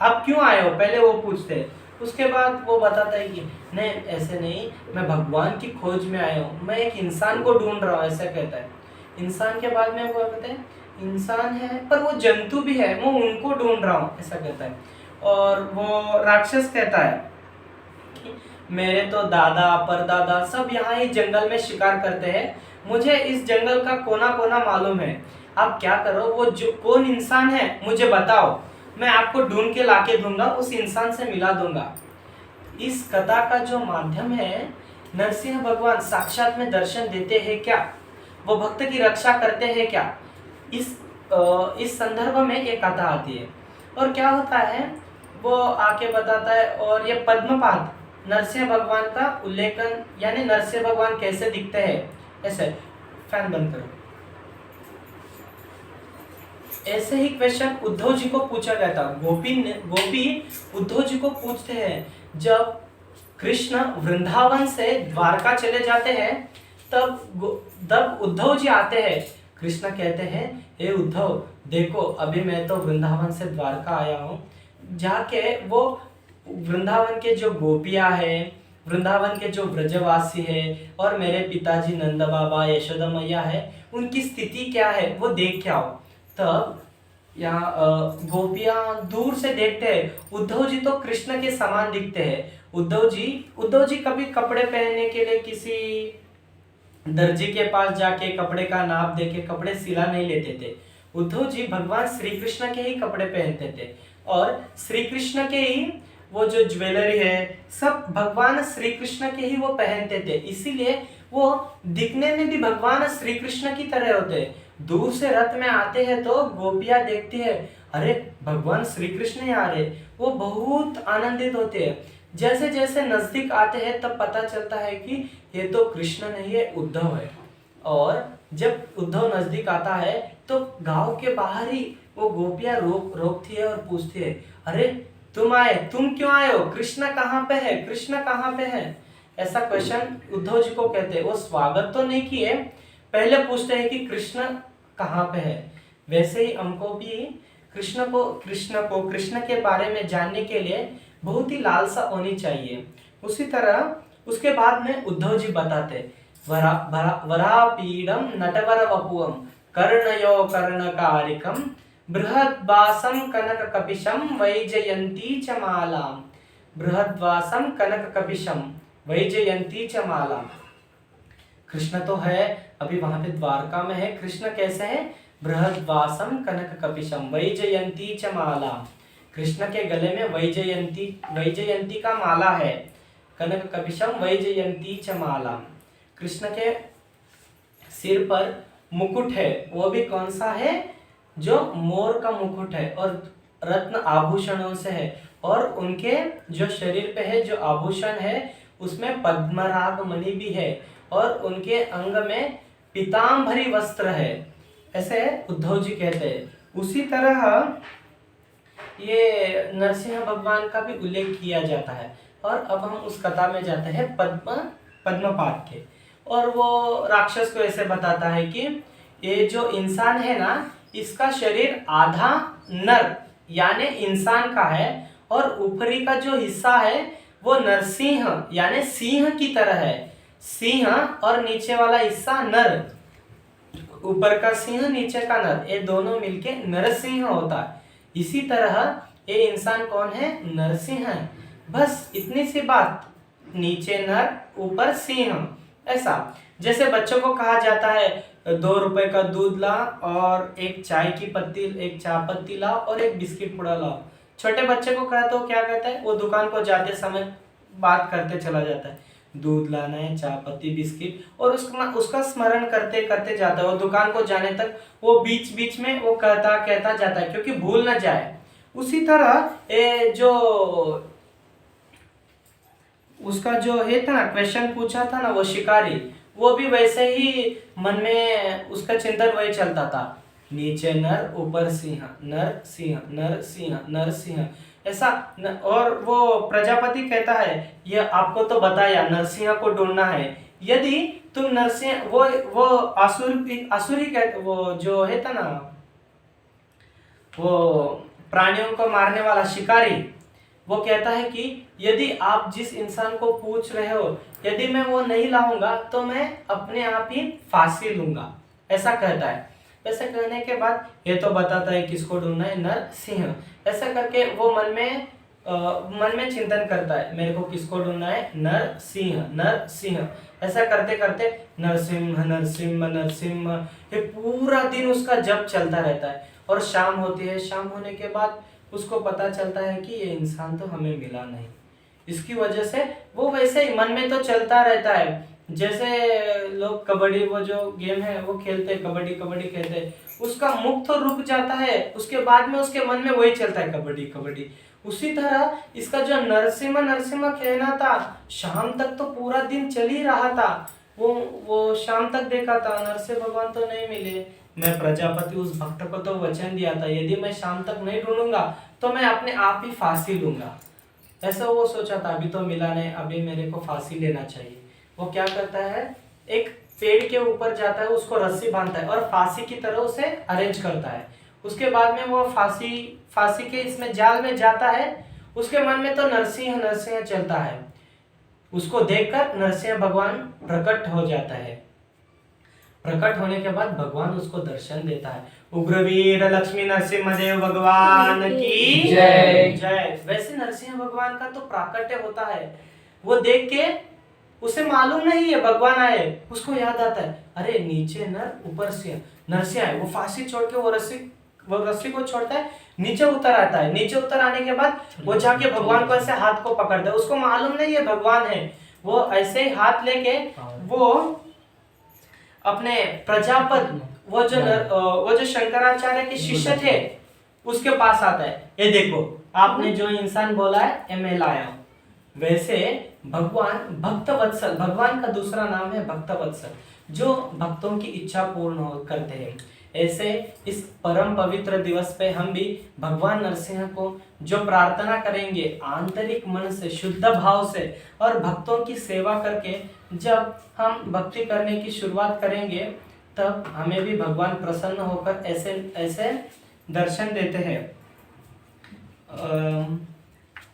S2: आप क्यों आए हो, पहले वो पूछते। उसके बाद वो बताता है कि नहीं, ऐसे नहीं, मैं भगवान की खोज में आया हूँ, मैं एक इंसान को ढूंढ रहा हूँ, ऐसा कहता है। इंसान के बाद में वो कहते हैं इंसान है पर वो जंतु भी है, मैं उनको ढूंढ रहा हूँ, ऐसा कहता है। और वो राक्षस कहता है कि मेरे तो दादा परदादा सब यहाँ ही जंगल में शिकार करते हैं, मुझे इस जंगल का कोना कोना मालूम है। आप क्या करो, वो जो कौन इंसान है मुझे बताओ, मैं आपको ढूंढ के लाके दूंगा, उस इंसान से मिला दूंगा। इस कथा का जो माध्यम है, नरसिंह भगवान साक्षात में दर्शन देते हैं क्या, वो भक्त की रक्षा करते हैं क्या, इस संदर्भ में ये कथा आती है। और क्या होता है, वो आके बताता है। और ये पद्मपाद नरसिंह भगवान का उल्लेखन, यानी नरसिंह भगवान कैसे दिखते हैं, ऐसे फैन बंद करो। ऐसे ही क्वेश्चन उद्धव जी को पूछा गया था। गोपी उद्धव जी को पूछते हैं, जब कृष्ण वृंदावन से द्वारका चले जाते हैं तब उद्धव जी आते हैं। कृष्ण कहते हैं, हे उद्धव देखो, अभी मैं तो वृंदावन से द्वारका आया हूँ, जाके वो वृंदावन के जो गोपियां हैं, वृंदावन के जो ब्रजवासी है और मेरे पिताजी नंद बाबा यशोदा मैया है, उनकी स्थिति क्या है वो देख के आओ। तब यहाँ गोपियां दूर से देखते हैं, उद्धव जी तो कृष्ण के समान दिखते हैं। उद्धव जी कभी कपड़े पहनने के लिए किसी दर्जी के पास जाके कपड़े का नाप देके कपड़े सिला नहीं लेते थे। उद्धव जी भगवान श्री कृष्ण के ही कपड़े पहनते थे और श्री कृष्ण के ही वो जो ज्वेलरी है सब भगवान श्री कृष्ण के ही वो पहनते थे, इसीलिए वो दिखने में भी भगवान श्री कृष्ण की तरह होते हैं। दूर से रथ में आते हैं तो गोपियां देखती है, अरे भगवान श्री कृष्ण ही आ रहे, वो बहुत आनंदित होते हैं। जैसे जैसे नजदीक आते हैं तब पता चलता है कि ये तो कृष्ण नहीं है, उद्धव है। और जब उद्धव नजदीक आता है तो गांव के बाहर ही वो गोपियां रोकती है और पूछती है, अरे तुम क्यों आए हो, कृष्ण कहाँ पे है, कृष्ण कहाँ पे है। ऐसा क्वेश्चन उद्धव जी को कहते हैं। वो स्वागत तो नहीं किए, पहले पूछते हैं कि कृष्ण कहाँ पे है। वैसे ही हमको भी कृष्ण के बारे में जानने के लिए बहुत ही लालसा होनी चाहिए। उसी तरह उसके बाद में उद्धव जी बताते, वरापीडम नटवर वपुवम कर्णयो कर्णकारिकम बृहद्वासम कनक कपिशम वैजयंती च मालाम। बृहद्वासम कनक कपिशम वैजयंती च मालाम। कृष्ण तो है, अभी वहां पे द्वारका में है। कृष्ण कैसे है, बृहद्वासम कनक कपिशम वैजयंती च मालाम। कृष्ण के गले में वैजयंती का माला है। कनक कपिशम वैजयंती च मालाम। कृष्ण के सिर पर मुकुट है, वो भी कौन सा है, जो मोर का मुकुट है और रत्न आभूषणों से है। और उनके जो शरीर पे है जो आभूषण है उसमें पद्मराग मणि भी है और उनके अंग में पीतांबरी वस्त्र है, ऐसे उद्धव जी कहते हैं। उसी तरह ये नरसिंह भगवान का भी उल्लेख किया जाता है। और अब हम उस कथा में जाते हैं पद्मपाद के। और वो राक्षस को ऐसे बताता है कि ये जो इंसान है ना, इसका शरीर आधा नर यानी इंसान का है और ऊपरी का जो हिस्सा है वो नरसिंह यानी सिंह की तरह है। सिंह और नीचे वाला हिस्सा नर, ऊपर का सिंह नीचे का नर, ये दोनों मिलके नरसिंह होता है। इसी तरह ये इंसान कौन है, नरसिंह है। बस इतनी सी बात, नीचे नर ऊपर सिंह। ऐसा जैसे बच्चों को कहा जाता है 2 रुपए का दूध ला और एक चाय पत्ती ला और एक बिस्किट पुड़ा लाओ। छोटे बच्चे को कहा तो क्या कहता है, वो दुकान को जाते समय बात करते चला जाता है, दूध लाना है, चाय पत्ती, बिस्किट, और उसका स्मरण करते करते जाता है। वो दुकान को जाने तक वो बीच बीच में वो कहता जाता है क्योंकि भूल ना जाए। उसी तरह जो उसका जो है था ना, क्वेश्चन पूछा था ना वो शिकारी, वो भी वैसे ही मन में उसका चिंतन वही चलता था, नीचे नर ऊपर सिंह, नर सिंह, नर सिंह, नर सिंह, ऐसा और वो प्रजापति कहता है ये आपको तो बताया नरसिंह को ढूंढना है। यदि तुम नरसिंह वो असुरी कहते, वो जो है था ना वो प्राणियों को मारने वाला शिकारी, वो कहता है कि यदि आप जिस इंसान को पूछ रहे हो यदि मैं वो नहीं लाऊंगा तो मैं अपने आप ही फांसी लूंगा, ऐसा कहता है। ऐसा कहने के बाद ये तो बताता है किसको ढूंढना है, नर सिंह। ऐसा करके वो मन में चिंतन करता है मेरे को किसको ढूंढना है, नर सिंह, नर सिंह। ऐसा करते करते नरसिंह नरसिंह नरसिंह, ये पूरा दिन उसका जप चलता रहता है। और शाम होती है, शाम होने के बाद उसको पता चलता है कि ये इंसान तो हमें मिला नहीं। इसकी वजह से वो वैसे ही मन में तो चलता रहता है, जैसे लोग कबड्डी वो जो गेम है वो खेलते, कबड्डी कबड्डी खेलते, उसका मुख तो रुक जाता है, उसके बाद में उसके मन में वही चलता है कबड्डी कबड्डी। उसी तरह इसका जो नरसिम्हा नरसिम्हा कहना था, शाम तक तो पूरा दिन चल ही रहा था। वो शाम तक देखा था, नरसिंह भगवान तो नहीं मिले। मैं प्रजापति उस भक्त को तो वचन दिया था, यदि मैं शाम तक नहीं ढूंढूंगा तो मैं अपने आप ही फांसी लूंगा। ऐसा वो सोचा था, अभी तो मिला नहीं, अभी मेरे को फांसी लेना चाहिए। वो क्या करता है, एक पेड़ के ऊपर जाता है, उसको रस्सी बांधता है और फांसी की तरह उसे अरेंज करता है। उसके बाद में वो फांसी के इसमें जाल में जाता है। उसके मन में तो नरसिंह नरसिंह चलता है। उसको देखकर नरसिंह भगवान प्रकट हो जाता है। प्रकट होने के बाद भगवान उसको दर्शन देता है। उग्रवीर लक्ष्मी नरसिंह देव भगवान की
S1: जय।
S2: जय। वैसे नरसिंह भगवान का तो प्राकट्य होता है। वो देख के उसे मालूम नहीं है भगवान आए, उसको याद आता है, अरे नीचे नर ऊपर से नरसिंह आए। वो फांसी छोड़ के वो रस्सी को छोड़ता है, नीचे उतर आता है। नीचे उतर आने के बाद वो जाके भगवान को ऐसे हाथ को पकड़ता है। उसको मालूम नहीं है भगवान है। वो ऐसे ही हाथ लेके वो अपने प्रजापति, वो जो शंकराचार्य के शिष्य थे, उसके पास आता है। ये देखो, आपने जो इंसान बोला है ये मैं लाया हूं। वैसे भगवान भक्त वत्सल, भगवान का दूसरा नाम है भक्त वत्सल, जो भक्तों की इच्छा पूर्ण करते हैं। ऐसे इस परम पवित्र दिवस पे हम भी भगवान नरसिंह को जो प्रार्थना करेंगे आंतरिक मन से, शुद्ध भाव से और भक्तों की सेवा करके जब हम भक्ति करने की शुरुआत करेंगे, तब हमें भी भगवान प्रसन्न होकर ऐसे ऐसे दर्शन देते हैं।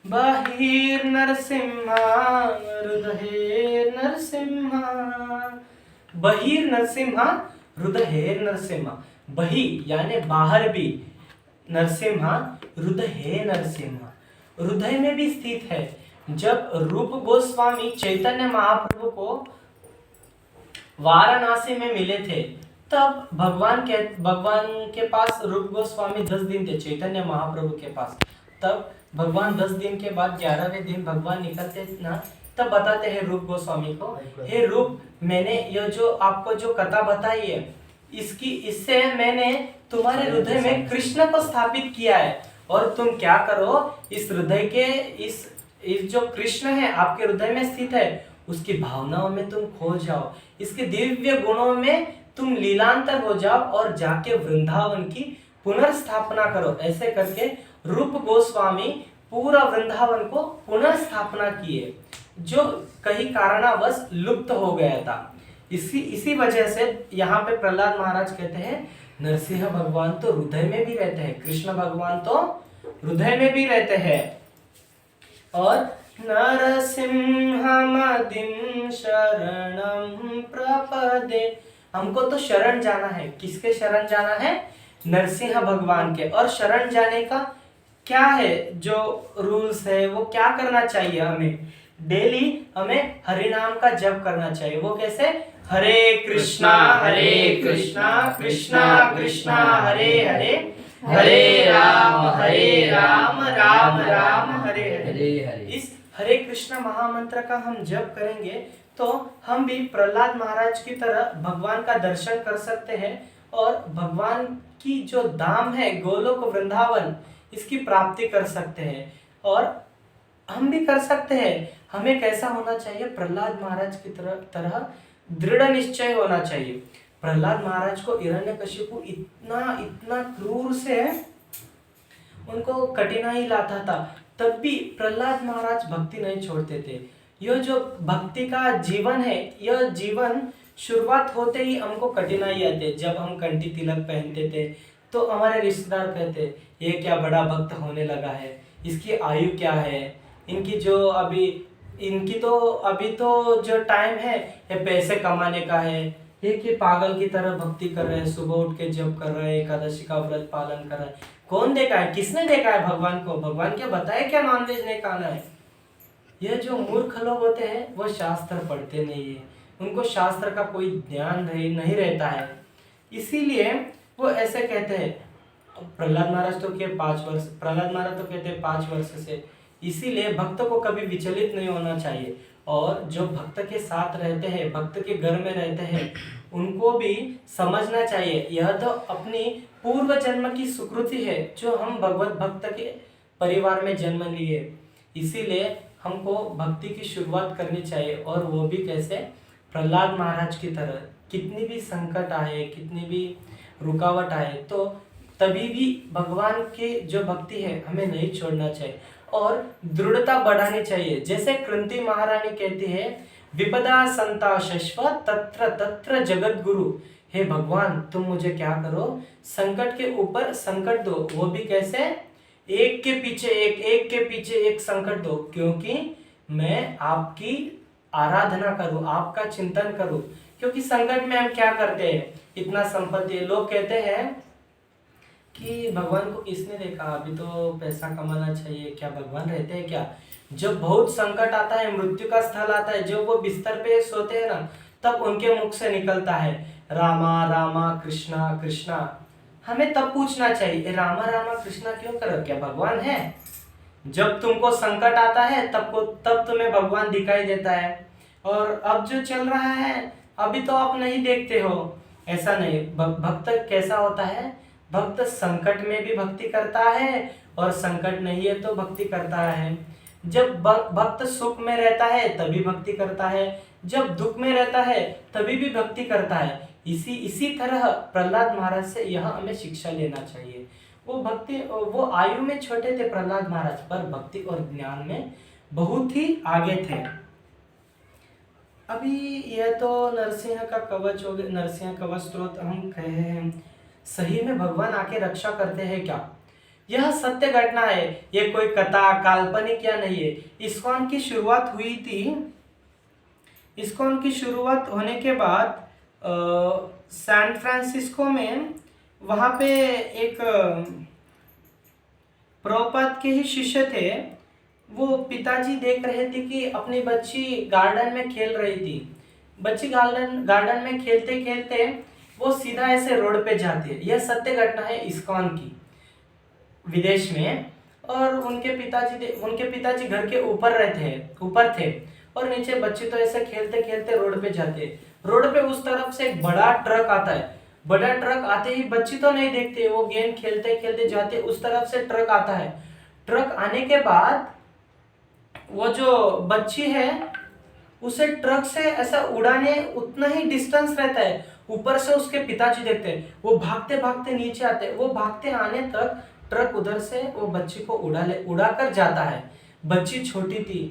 S2: बहिर्नरसिंहा हृदयेर्नरसिंहा, बहिर्नरसिंहा हृदयेर्नरसिंहा। बहि यानी बाहर भी, नरसिम्हा हृदय नरसिम्हा, हृदय में भी स्थित है। जब रूप गोस्वामी चैतन्य महाप्रभु को वाराणसी में मिले थे, तब भगवान के पास रूप गोस्वामी 10 दिन थे, चैतन्य महाप्रभु के पास। तब भगवान 10 दिन के बाद 11वें दिन भगवान निकलते ना, तब बताते हैं रूप गोस्वामी को, हे रूप, मैंने ये जो आपको जो कथा बताई है, इससे मैंने तुम्हारे हृदय में कृष्ण को स्थापित किया है। और तुम क्या करो, इस हृदय के इस जो कृष्ण है आपके हृदय में स्थित है, उसकी भावनाओं में तुम खो जाओ, इसके दिव्य गुणों में तुम लीलांतर हो जाओ और जाके वृंदावन की पुनर्स्थापना करो। ऐसे करके रूप गोस्वामी पूरा वृंदावन को पुनर्स्थापना किए, जो कई कारणवश लुप्त हो गया था। इसी वजह से यहाँ पे प्रहलाद महाराज कहते हैं, नरसिंह भगवान तो हृदय में भी रहते हैं, कृष्ण भगवान तो हृदय में भी रहते हैं। और नरसिंहमदिं शरणं प्रपदे, हमको तो शरण जाना है। किसके शरण जाना है? नरसिंह भगवान के। और शरण जाने का क्या है, जो रूल्स है, वो क्या करना चाहिए हमें? डेली हमें हरि नाम का जप करना चाहिए। वो कैसे? हरे कृष्णा कृष्णा कृष्णा हरे हरे,
S1: हरे राम
S2: राम राम हरे
S1: हरे हरे।
S2: इस हरे कृष्णा महामंत्र का हम जप करेंगे तो हम भी प्रहलाद महाराज की तरह भगवान का दर्शन कर सकते हैं और भगवान की जो धाम है गोलोक वृंदावन, इसकी प्राप्ति कर सकते हैं। और हम भी कर सकते हैं। हमें कैसा होना चाहिए? प्रहलाद महाराज की तरह दृढ़ निश्चय होना चाहिए। प्रहलाद महाराज को हिरण्यकशिपु इतना क्रूर से उनको कठिनाई लाता था, तब भी प्रहलाद महाराज भक्ति नहीं छोड़ते थे। यह जो भक्ति का जीवन है, यह जीवन शुरुआत होते ही हमको कठिनाई आते। जब हम कंठी तिलक पहनते थे तो हमारे रिश्तेदार कहते, ये क्या बड़ा भक्त होने लगा है, इसकी आयु क्या है, इनकी तो अभी तो जो टाइम है ये पैसे कमाने का है, ये कि पागल की तरह भक्ति कर रहे हैं, सुबह उठ के जप कर रहे हैं, एकादशी का व्रत पालन कर रहे हैं। कौन देखा है? किसने देखा है भगवान को? भगवान क्या बताए क्या नॉनवेज नहीं खाना है? यह जो मूर्ख लोग होते हैं वो शास्त्र पढ़ते नहीं है, उनको शास्त्र का कोई ध्यान नहीं रहता है, इसीलिए वो ऐसे कहते हैं। प्रहलाद महाराज तो कहते 5 वर्ष से। इसीलिए भक्त को कभी विचलित नहीं होना चाहिए। और जो भक्त के साथ रहते हैं, भक्त के घर में रहते हैं, उनको भी समझना चाहिए यह तो अपनी पूर्व जन्म की सुकृति है, जो हम भगवत भक्त के परिवार में जन्म लिए, इसीलिए हमको भक्ति की शुरुआत करनी चाहिए। और वो भी कैसे, प्रहलाद महाराज की तरह। कितनी भी संकट आए, कितनी भी रुकावट आए, तो तभी भी भगवान की जो भक्ति है हमें नहीं छोड़ना चाहिए और दृढ़ता बढ़ानी चाहिए। जैसे कृंती महारानी कहती है, विपदा संता शश्व तत्र तत्र जगत गुरु। हे भगवान, तुम मुझे क्या करो, संकट के ऊपर संकट दो, वो भी कैसे, एक के पीछे एक, एक के पीछे एक संकट दो, क्योंकि मैं आपकी आराधना करूं, आपका चिंतन करूं। क्योंकि संकट में हम क्या करते हैं, इतना संपत्ति, लोग कहते हैं कि भगवान को किसने देखा, अभी तो पैसा कमाना चाहिए, क्या भगवान रहते हैं क्या। जब बहुत संकट आता है, मृत्यु का स्थल आता है, जब वो बिस्तर पे सोते हैं ना, तब उनके मुख से निकलता है रामा रामा कृष्णा कृष्णा। हमें तब पूछना चाहिए, रामा रामा कृष्णा क्यों करो, क्या भगवान है। जब तुमको संकट आता है तब तुम्हें भगवान दिखाई देता है, और अब जो चल रहा है अभी तो आप नहीं देखते हो, ऐसा नहीं। भक्त कैसा होता है, भक्त संकट में भी भक्ति करता है और संकट नहीं है तो भक्ति करता है। जब भक्त सुख में रहता है तभी भक्ति करता है, जब दुख में रहता है तभी भी भक्ति करता है। इसी तरह प्रहलाद महाराज से यह हमें शिक्षा लेना चाहिए। वो आयु में छोटे थे प्रहलाद महाराज, पर भक्ति और ज्ञान में बहुत ही आगे थे। अभी यह तो नरसिंह का कवच हो गया, नरसिंह कवच स्त्रोत हम कहे हैं। सही में भगवान आके रक्षा करते हैं क्या, यह सत्य घटना है, ये कोई कथा काल्पनिक या नहीं है। इस्कॉन की शुरुआत हुई थी, इस्कॉन की शुरुआत होने के बाद सैन फ्रांसिस्को में, वहाँ पे एक प्रभुपाद के ही शिष्य थे, वो पिताजी देख रहे थे कि अपनी बच्ची गार्डन में खेल रही थी। बच्ची गार्डन में खेलते खेलते वो सीधा ऐसे रोड पे जाती है। यह सत्य घटना है इस्कॉन की, विदेश में। और उनके पिताजी घर के ऊपर थे और नीचे बच्ची तो ऐसे खेलते खेलते रोड पे जाते। रोड पे उस तरफ से एक बड़ा ट्रक आता है। बड़ा ट्रक आते ही बच्ची तो नहीं देखते, वो गेम खेलते खेलते जाते, उस तरफ से ट्रक आता है। ट्रक आने के बाद वो जो बच्ची है उसे ट्रक से ऐसा उड़ाने उतना ही डिस्टेंस रहता है, ऊपर से उसके पिताजी देखते हैं, वो भागते भागते नीचे आते। वो भागते आने तक ट्रक उधर से वो बच्ची को उड़ा कर जाता है। बच्ची छोटी थी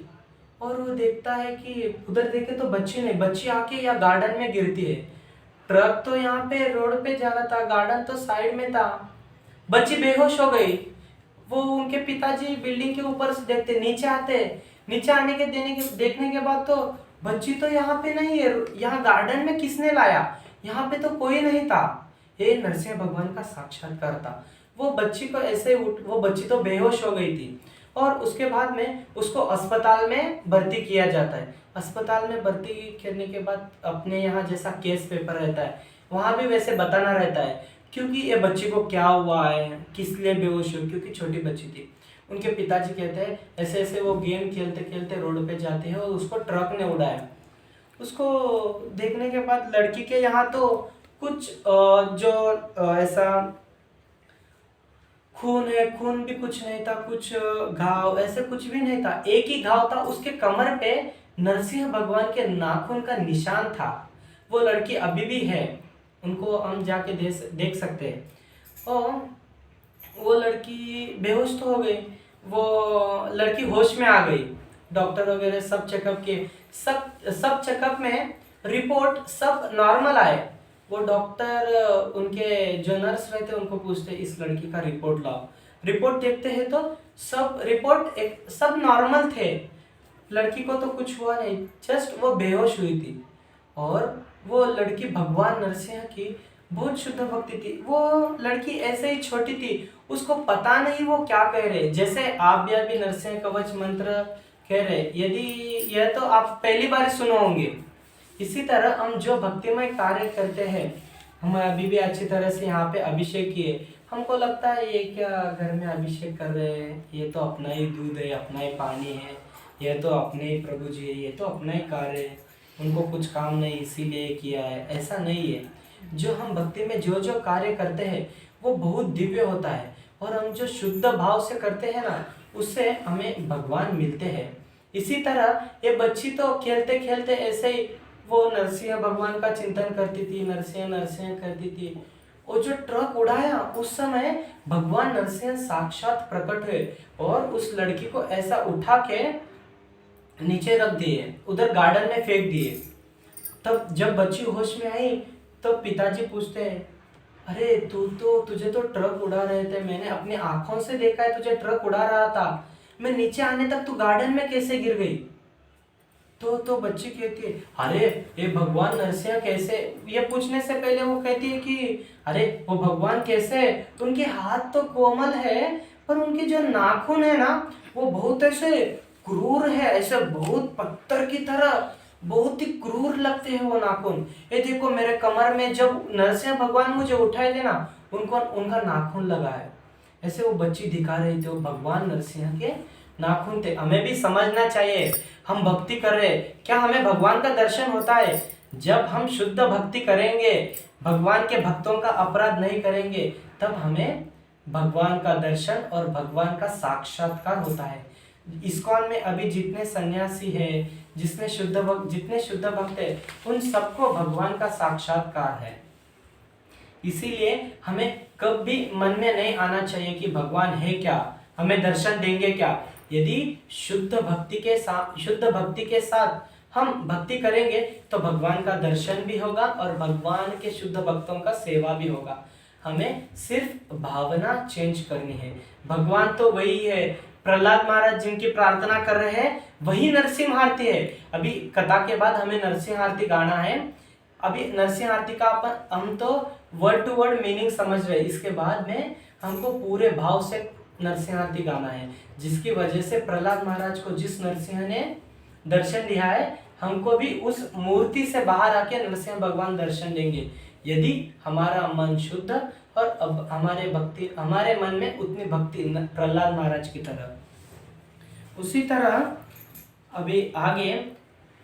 S2: और वो देखता है कि उधर देखे तो बच्ची नहीं, बच्ची आके यहाँ गार्डन में गिरती है। ट्रक तो यहाँ पे रोड पे जा रहा था, गार्डन तो साइड में था। बच्ची बेहोश हो गई। वो उनके पिताजी बिल्डिंग के ऊपर से देखते, नीचे आने के देखने के बाद तो बच्ची तो यहाँ पे नहीं है, यहाँ गार्डन में किसने लाया, यहाँ पे तो कोई नहीं था। ये नरसिंह भगवान का साक्षात्कार था। वो बच्ची तो बेहोश हो गई थी और उसके बाद में उसको अस्पताल में भर्ती किया जाता है। अस्पताल में भर्ती करने के बाद अपने यहाँ जैसा केस पेपर रहता है, वहाँ भी वैसे बताना रहता है क्योंकि ये बच्ची को क्या हुआ है, किस लिए बेहोश हुई, क्योंकि छोटी बच्ची थी। उनके पिताजी कहते हैं ऐसे ऐसे वो गेम खेलते खेलते रोड पे जाते हैं और उसको ट्रक ने उड़ाया। उसको देखने के बाद लड़की के यहाँ तो कुछ ऐसा खून भी कुछ नहीं था, कुछ घाव ऐसे कुछ भी नहीं था। एक ही घाव था, उसके कमर पे नरसिंह भगवान के नाखून का निशान था। वो लड़की अभी भी है, उनको हम जाके देख सकते हैं। और वो लड़की बेहोश तो हो गई, वो लड़की होश में आ गई। डॉक्टर वगैरह सब चेकअप किए, सब चेकअप में रिपोर्ट सब नॉर्मल आए। वो डॉक्टर उनके जो नर्स रहते उनको पूछते इस लड़की का रिपोर्ट लाओ। रिपोर्ट देखते हैं तो सब नॉर्मल थे, लड़की को तो कुछ हुआ नहीं, जस्ट वो बेहोश हुई थी। और वो लड़की भगवान नरसिंह की बहुत शुद्ध भक्ति थी। वो लड़की ऐसे ही छोटी थी, उसको पता नहीं वो क्या कह रहे। जैसे आप भी अभी नरसिंह कवच मंत्र कह रहे, यदि यह तो आप पहली बार सुनो होंगे। इसी तरह हम जो भक्तिमय कार्य करते हैं, हम अभी भी अच्छी तरह से यहाँ पे अभिषेक किए, हमको लगता है ये क्या घर में अभिषेक कर रहे हैं, ये तो अपना ही दूध है, अपना ही पानी है, ये तो अपने ही प्रभु जी है, ये तो अपना ही कार्य है, उनको कुछ काम नहीं इसीलिए किया है। ऐसा नहीं है। जो हम भक्ति में जो जो कार्य करते हैं वो बहुत दिव्य होता है, और हम जो शुद्ध भाव से करते हैं ना उससे हमें भगवान मिलते हैं। इसी तरह ये बच्ची तो खेलते खेलते ऐसे ही वो नरसिंह भगवान का चिंतन करती थी, नरसिंह नरसिंह करती थी। वो जो ट्रक उड़ाया उस समय भगवान नरसिंह साक्षात प्रकट हुए और उस लड़की को ऐसा उठा के नीचे रख दिए, उधर गार्डन में फेंक दिए। तब जब बच्ची होश में आई तो पिताजी पूछते हैं, अरे तुझे तो ट्रक उड़ा रहे थे, मैंने अपनी आंखों से देखा है तुझे ट्रक उड़ा रहा था, मैं नीचे आने तक तू गार्डन में कैसे गिर गई? तो बच्ची कहती है, अरे ये भगवान नरसिंह कैसे? ये पूछने से पहले वो कहती है कि अरे वो भगवान कैसे? उनके हाथ तो कोमल है पर उनके जो नाखून है ना वो बहुत ऐसे क्रूर है, ऐसे बहुत पत्थर की तरह बहुत ही क्रूर लगते हैं वो नाखून। ये देखो मेरे कमर में जब नरसिंह भगवान मुझे उठाए थे ना उनका नाखून लगा है। ऐसे वो बच्ची दिखा रही थी, वो भगवान नरसिंह के नाखून थे। हमें भी समझना चाहिए, हम भक्ति कर रहे क्या हमें भगवान का दर्शन होता है? जब हम शुद्ध भक्ति करेंगे, भगवान के भक्तों का अपराध नहीं करेंगे, तब हमें भगवान का दर्शन और भगवान का साक्षात्कार होता है। इस्कॉन में अभी जितने सन्यासी है, जितने शुद्ध भक्त है, उन सबको भगवान का साक्षात्कार है। इसीलिए हमें कभी मन में नहीं आना चाहिए कि भगवान है क्या, हमें दर्शन देंगे क्या। यदि शुद्ध भक्ति के साथ हम भक्ति करेंगे तो भगवान का दर्शन भी होगा और भगवान के शुद्ध भक्तों का सेवा भी होगा। हमें सिर्फ भावना चेंज करनी है। भगवान तो वही है, प्रहलाद महाराज जिनकी प्रार्थना कर रहे हैं वही नरसिंह आरती है। अभी कथा के बाद हमें नरसिंह आरती गाना है। अभी नरसिंह आरती का हम तो वर्ड टू वर्ड मीनिंग समझ रहे हैं, इसके बाद में हमको पूरे भाव से नरसिंह आरती गाना है, जिसकी वजह से प्रहलाद महाराज को जिस नरसिंह ने दर्शन दिया है, हमको भी उस मूर्ति से बाहर आके नरसिंह भगवान दर्शन देंगे, यदि हमारा मन शुद्ध और अब हमारे मन में उतनी भक्ति प्रहलाद महाराज की तरह। उसी तरह अभी आगे,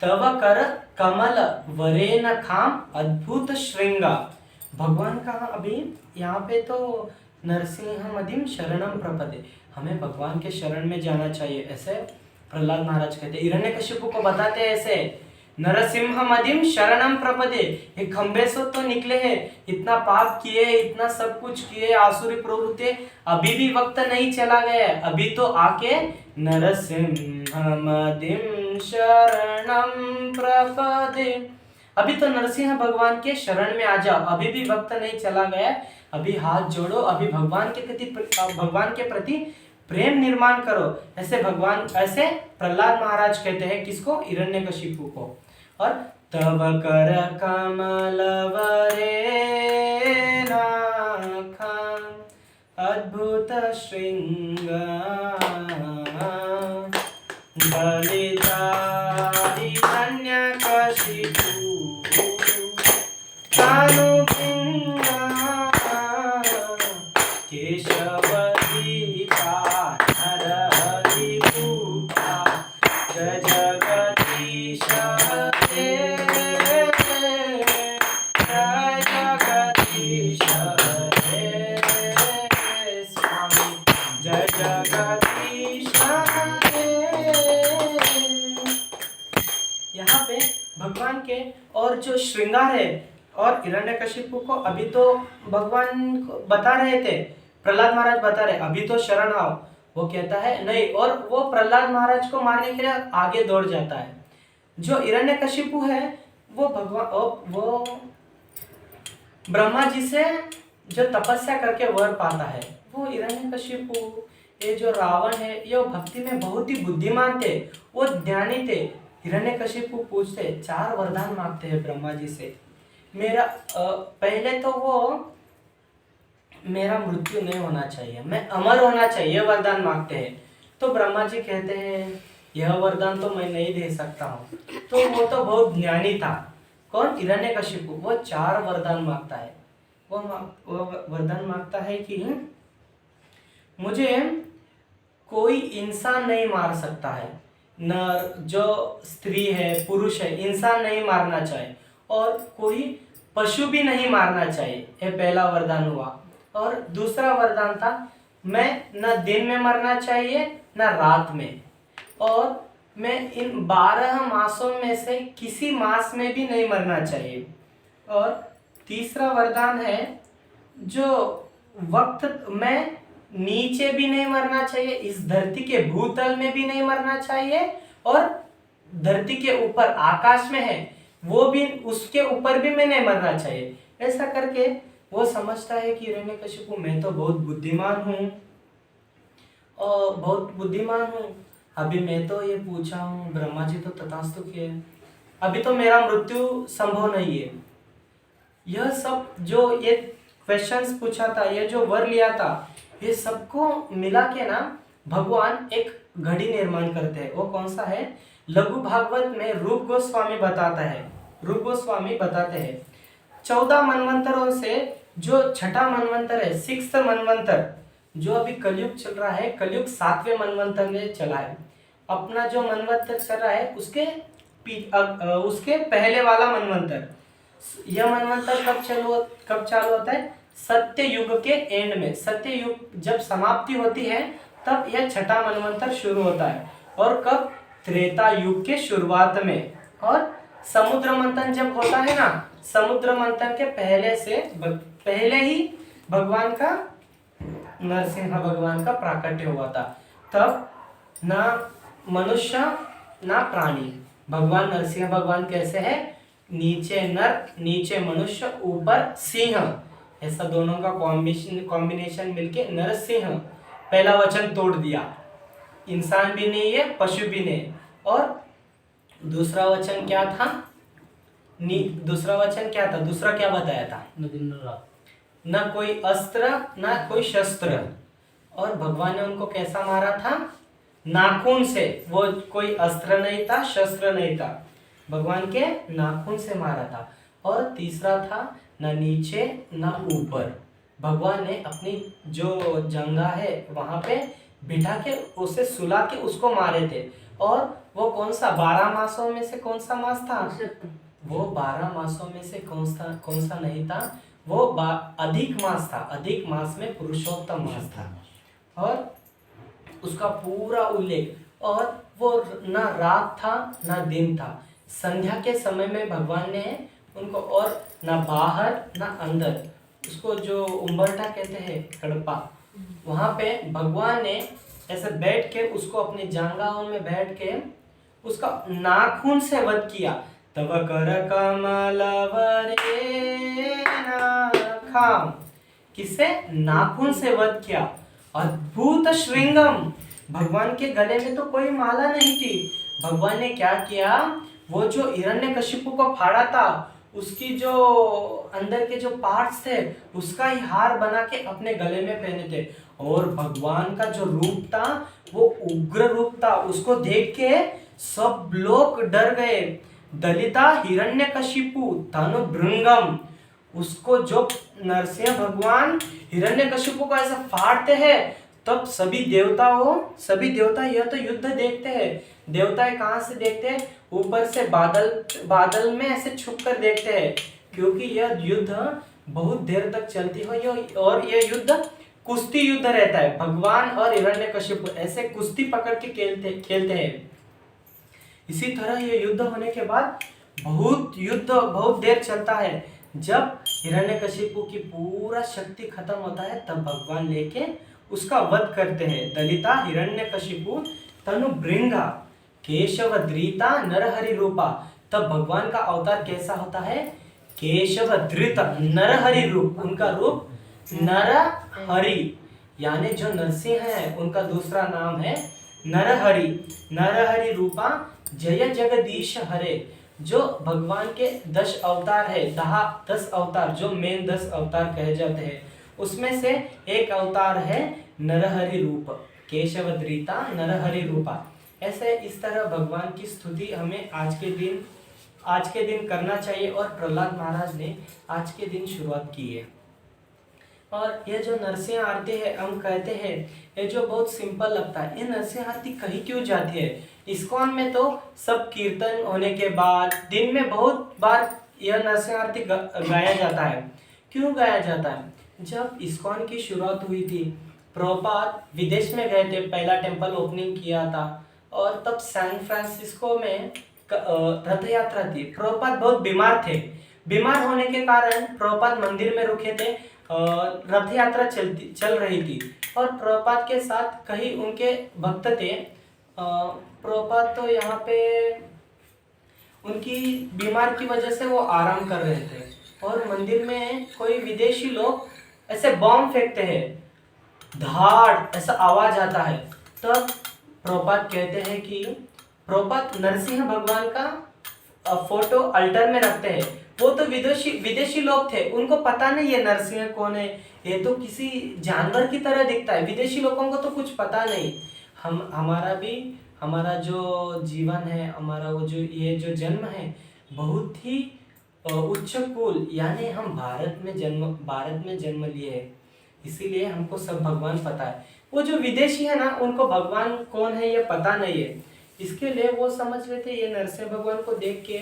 S2: तव कर कमल वरेन खाम अद्भुत श्रृंगा। भगवान का अभी यहाँ पे तो नरसिंह मदिम शरणम प्रपदे, हमें भगवान के शरण में जाना चाहिए, ऐसे प्रहलाद महाराज कहते। हिरण्यकशिपु को बताते हैं ऐसे, नरसिंह मदिम शरणम प्रपदे, ये खंबे से तो निकले हैं, इतना पाप किए, इतना सब कुछ किए, आसुरी प्रवृत्ति, अभी भी वक्त नहीं चला गया, अभी तो आके नरसिंह मदिम शरणम प्रपदे, अभी तो नरसिंह भगवान के शरण में आ जाओ, अभी भी वक्त नहीं चला गया, अभी हाथ जोड़ो, अभी भगवान के प्रति प्रेम निर्माण करो। ऐसे प्रहलाद महाराज कहते हैं किसको? हिरण्यकशिपु को। और तव कर कमल वरेन खाम अद्भुत श्रृंगा बलिदारी हिरण्यकशिपु कानुबिंगा केशवदीपा नरहरिभूपा जय जगदीश हरे, जय जगदीश हरे स्वामी, जय जगदीश हरे। यहाँ पे भगवान के और जो श्रृंगार है, और हिरण्यकशिपु को अभी तो भगवान को बता रहे थे, प्रहलाद महाराज बता रहे अभी तो शरण आओ, वो कहता है नहीं, और वो प्रहलाद महाराज को मारने के लिए आगे दौड़ जाता है। जो हिरण्यकशिपु है वो ब्रह्मा जी से जो तपस्या करके वर पाता है, वो हिरण्यकशिपु, ये जो रावण है, ये भक्ति में बहुत ही बुद्धिमान थे, वो ज्ञानी थे। हिरण्यकशिपु पूछते, 4 वरदान मांगते हैं ब्रह्मा जी से। पहले तो वो मेरा मृत्यु नहीं होना चाहिए, मैं अमर होना चाहिए, वरदान मांगते हैं। तो ब्रह्मा जी कहते हैं यह वरदान तो मैं नहीं दे सकता हूँ। तो वो तो बहुत ज्ञानी था, कौन? हिरण्यकशिपु। वो 4 वरदान मांगता है। वो वरदान मांगता है कि मुझे कोई इंसान नहीं मार सकता है, नर जो स्त्री है पुरुष है, इंसान नहीं मारना चाहिए, और कोई पशु भी नहीं मारना चाहिए। ये पहला वरदान हुआ। और दूसरा वरदान था मैं न दिन में मरना चाहिए न रात में, और मैं इन 12 मासों में से किसी मास में भी नहीं मरना चाहिए। और तीसरा वरदान है, जो वक्त मैं नीचे भी नहीं मरना चाहिए, इस धरती के भूतल में भी नहीं मरना चाहिए, और धरती के ऊपर आकाश में है वो भी, उसके ऊपर भी मैं नहीं मरना चाहिए। ऐसा करके वो समझता है कि हिरण्यकशिपु मैं तो बहुत बुद्धिमान हूँ, और बहुत बुद्धिमान हूँ, अभी मैं तो ये पूछा हूँ, ब्रह्मा जी तो तथास्तु किए, अभी तो मेरा मृत्यु संभव नहीं है। यह सब जो ये क्वेश्चंस पूछा था, ये जो वर लिया था, ये सबको मिला के ना भगवान एक घड़ी निर्माण करते हैं। वो कौन सा है? लघु भागवत में रूप गोस्वामी बताता है, रूप गोस्वामी बताते हैं 14 मनवंतरों से जो छठा मनवंतर है, 6th मनवंतर, जो अभी कलयुग चल रहा है, कलयुग 7वें मनवंतर में चला है। अपना जो मनवंतर चल रहा है उसके पहले वाला मनवंतर, यह मनवंतर कब चालू होता है? सत्य युग के एंड में, सत्य युग जब समाप्ति होती है तब यह छठा मनवंतर शुरू होता है। और कब? त्रेता युग के शुरुआत में। और समुद्र मंथन जब होता है ना, समुद्र मंथन के पहले ही भगवान का, नरसिंह भगवान का प्राकट्य हुआ था। तब ना मनुष्य ना प्राणी, भगवान नरसिंह भगवान कैसे है? नीचे नर, नीचे मनुष्य, ऊपर सिंह, ऐसा दोनों का कॉम्बिनेशन मिलके नरसिंह। पहला वचन तोड़ दिया, इंसान भी नहीं है, पशु भी नहीं। और दूसरा वचन क्या था? दूसरा क्या बताया था? न कोई अस्त्र न कोई शस्त्र। और भगवान ने उनको कैसा मारा था? नाखून से। वो कोई अस्त्र नहीं था, शस्त्र नहीं था, भगवान के नाखून से मारा था। और तीसरा था, न नीचे न ऊपर, भगवान ने अपनी जो जंगा है वहां पे बिठा के उसे सुला के उसको मारे थे। और वो कौन सा 12 मासों में से कौन सा मास था? वो 12 मासों में से कौन सा नहीं था? वो अधिक मास था। अधिक मास में पुरुषोत्तम मास था, और उसका पूरा उल्लेख। और वो ना रात था ना दिन था, संध्या के समय में भगवान ने उनको, और ना बाहर ना अंदर, उसको जो उम्बरटा कहते हैं, कड़पा, वहां पे भगवान ने ऐसे बैठ के उसको अपनी जांघाओं में बैठ के उसका नाखून से वध किया। तब कर कमल वरे नाखाम, किससे? नाखून से वध किया। अद्भुत श्रृंगम, भगवान के गले में तो कोई माला नहीं थी, भगवान ने क्या किया? वो जो हिरण्यकशिपु को फाड़ा था, उसकी जो अंदर के जो पार्ट्स थे उसका ही हार बना के अपने गले में पहने थे। और भगवान का जो रूप था वो उग्र रूप था, उसको देख के सब लोग डर गए। दलिता हिरण्यकशिपु तनु भृंगम, उसको जो नरसिंह भगवान हिरण्यकशिपु को ऐसा फाड़ते हैं तब सभी देवता यह तो युद्ध देखते हैं। देवताएं कहाँ से देखते हैं? ऊपर से बादल में ऐसे छुप कर देखते हैं, क्योंकि यह युद्ध बहुत देर तक चलती है। और यह युद्ध कुश्ती युद्ध रहता है, भगवान और हिरण्यकशिपु ऐसे कुश्ती पकड़ के खेलते हैं। इसी तरह ये युद्ध होने के बाद बहुत देर चलता है। जब हिरण्यकशिपु की पूरा शक्ति खत्म होता है तब भगवान लेके उसका वध करते हैं। दलिता हिरण्यकशिपु तनु भृंगा केशव धृता नरहरि रूपा, तब भगवान का अवतार कैसा होता है? केशव धृत नरहरि रूप, उनका रूप नरहरि, यानी जो नरसिंह है उनका दूसरा नाम है नरहरि। नरहरि रूपा जय जगदीश हरे, जो भगवान के 10 अवतार है, 10 अवतार जो मेन 10 अवतार कहे जाते हैं, उसमें से एक अवतार है नरहरि रूप, केशव धृता नरहरि रूपा। ऐसे इस तरह भगवान की स्तुति हमें आज के दिन करना चाहिए, और प्रहलाद महाराज ने आज के दिन शुरुआत की है। और ये जो नरसिंह आरती है, हम कहते हैं ये जो बहुत सिंपल लगता है, ये नरसिंह आरती कहीं क्यों जाती है? इस्कॉन में तो सब कीर्तन होने के बाद दिन में बहुत बार यह नरसिंह आरती गाया जाता है। क्यों गाया जाता है? जब इस्कॉन की शुरुआत हुई थी प्रभुपाद विदेश में गए थे, पहला टेम्पल ओपनिंग किया था, और तब सैन फ्रांसिस्को में रथ यात्रा थी। प्रभुपाद बहुत बीमार थे। बीमार होने के कारण प्रभुपाद मंदिर में रुके थे, रथ यात्रा चल रही थी, और प्रभुपाद के साथ कई उनके भक्त थे। प्रभुपाद तो यहाँ पे उनकी बीमार की वजह से वो आराम कर रहे थे, और मंदिर में कोई विदेशी लोग ऐसे बॉम्ब फेंकते हैं, धाड़ ऐसा आवाज आता है। तब प्रभुपाद कहते हैं कि प्रभुपाद नरसिंह भगवान का फोटो अल्टर में रखते हैं। वो तो विदेशी लोग थे, उनको पता नहीं ये नरसिंह कौन है, ये तो किसी जानवर की तरह दिखता है। विदेशी लोगों को तो कुछ पता नहीं। हमारा जो जीवन है, हमारा वो जो ये जो जन्म है, बहुत ही उच्च कुल, यानी हम भारत में जन्म लिए हैं, इसीलिए हमको सब भगवान पता है। वो जो विदेशी है ना, उनको भगवान कौन है ये पता नहीं है, इसके लिए वो समझ रहे थे ये नरसिंह भगवान को देख के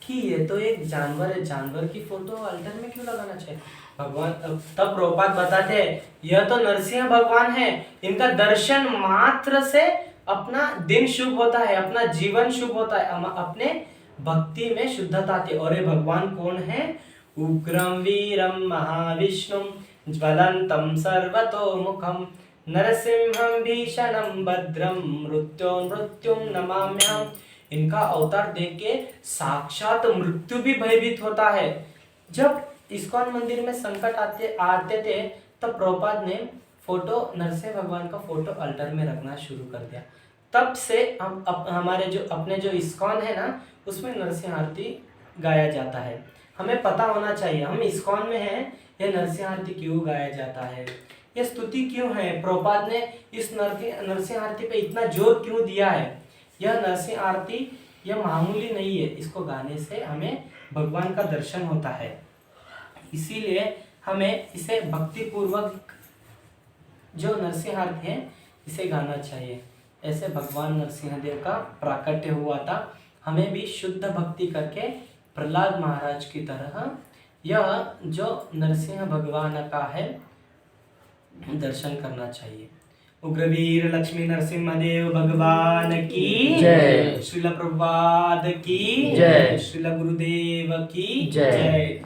S2: कि ये तो एक जानवर है, जानवर की फोटो अल्टर में क्यों लगाना चाहिए भगवान। तब प्रभुपाद बताते हैं यह तो नरसिंह भगवान है, इनका दर्शन मात्र से अपना दिन शुभ होता है, अपना जीवन शुभ होता है, अपने भक्ति में शुद्धता आती है। और ये भगवान कौन है? उग्रम वीरम महाविष्णुम ज्वलंतम सर्वतोमुखम नरसिंहम भीषणम भद्रम मृत्युम नमाम्यहम्। इनका अवतार देख के साक्षात मृत्यु भी भयभीत होता है। जब इस्कॉन मंदिर में संकट आते थे, तब प्रभुपाद ने नरसिंह भगवान का फोटो अल्टर में रखना शुरू कर दिया। तब से हम हमारे जो इस्कॉन है ना, उसमें नरसिंह आरती गाया जाता है। हमें पता होना चाहिए हम इस्कॉन में हैं, यह नरसिंह आरती क्यों गाया जाता है, यह स्तुति क्यों है, प्रभुपाद ने इस नरसिंह आरती पे इतना जोर क्यों दिया है। यह नरसिंह आरती यह मामूली नहीं है, इसको गाने से हमें भगवान का दर्शन होता है। इसीलिए हमें इसे भक्ति पूर्वक जो नरसिंह आरती है इसे गाना चाहिए। ऐसे भगवान नरसिंह देव का प्राकट्य हुआ था। हमें भी शुद्ध भक्ति करके प्रहलाद महाराज की तरह यह जो नरसिंह भगवान का है दर्शन करना चाहिए। उग्रवीर लक्ष्मी नरसिंह देव भगवान की
S1: जय।
S2: श्रील प्रभुपाद की
S1: जय।
S2: श्रील गुरुदेव की
S1: जय।
S2: जय।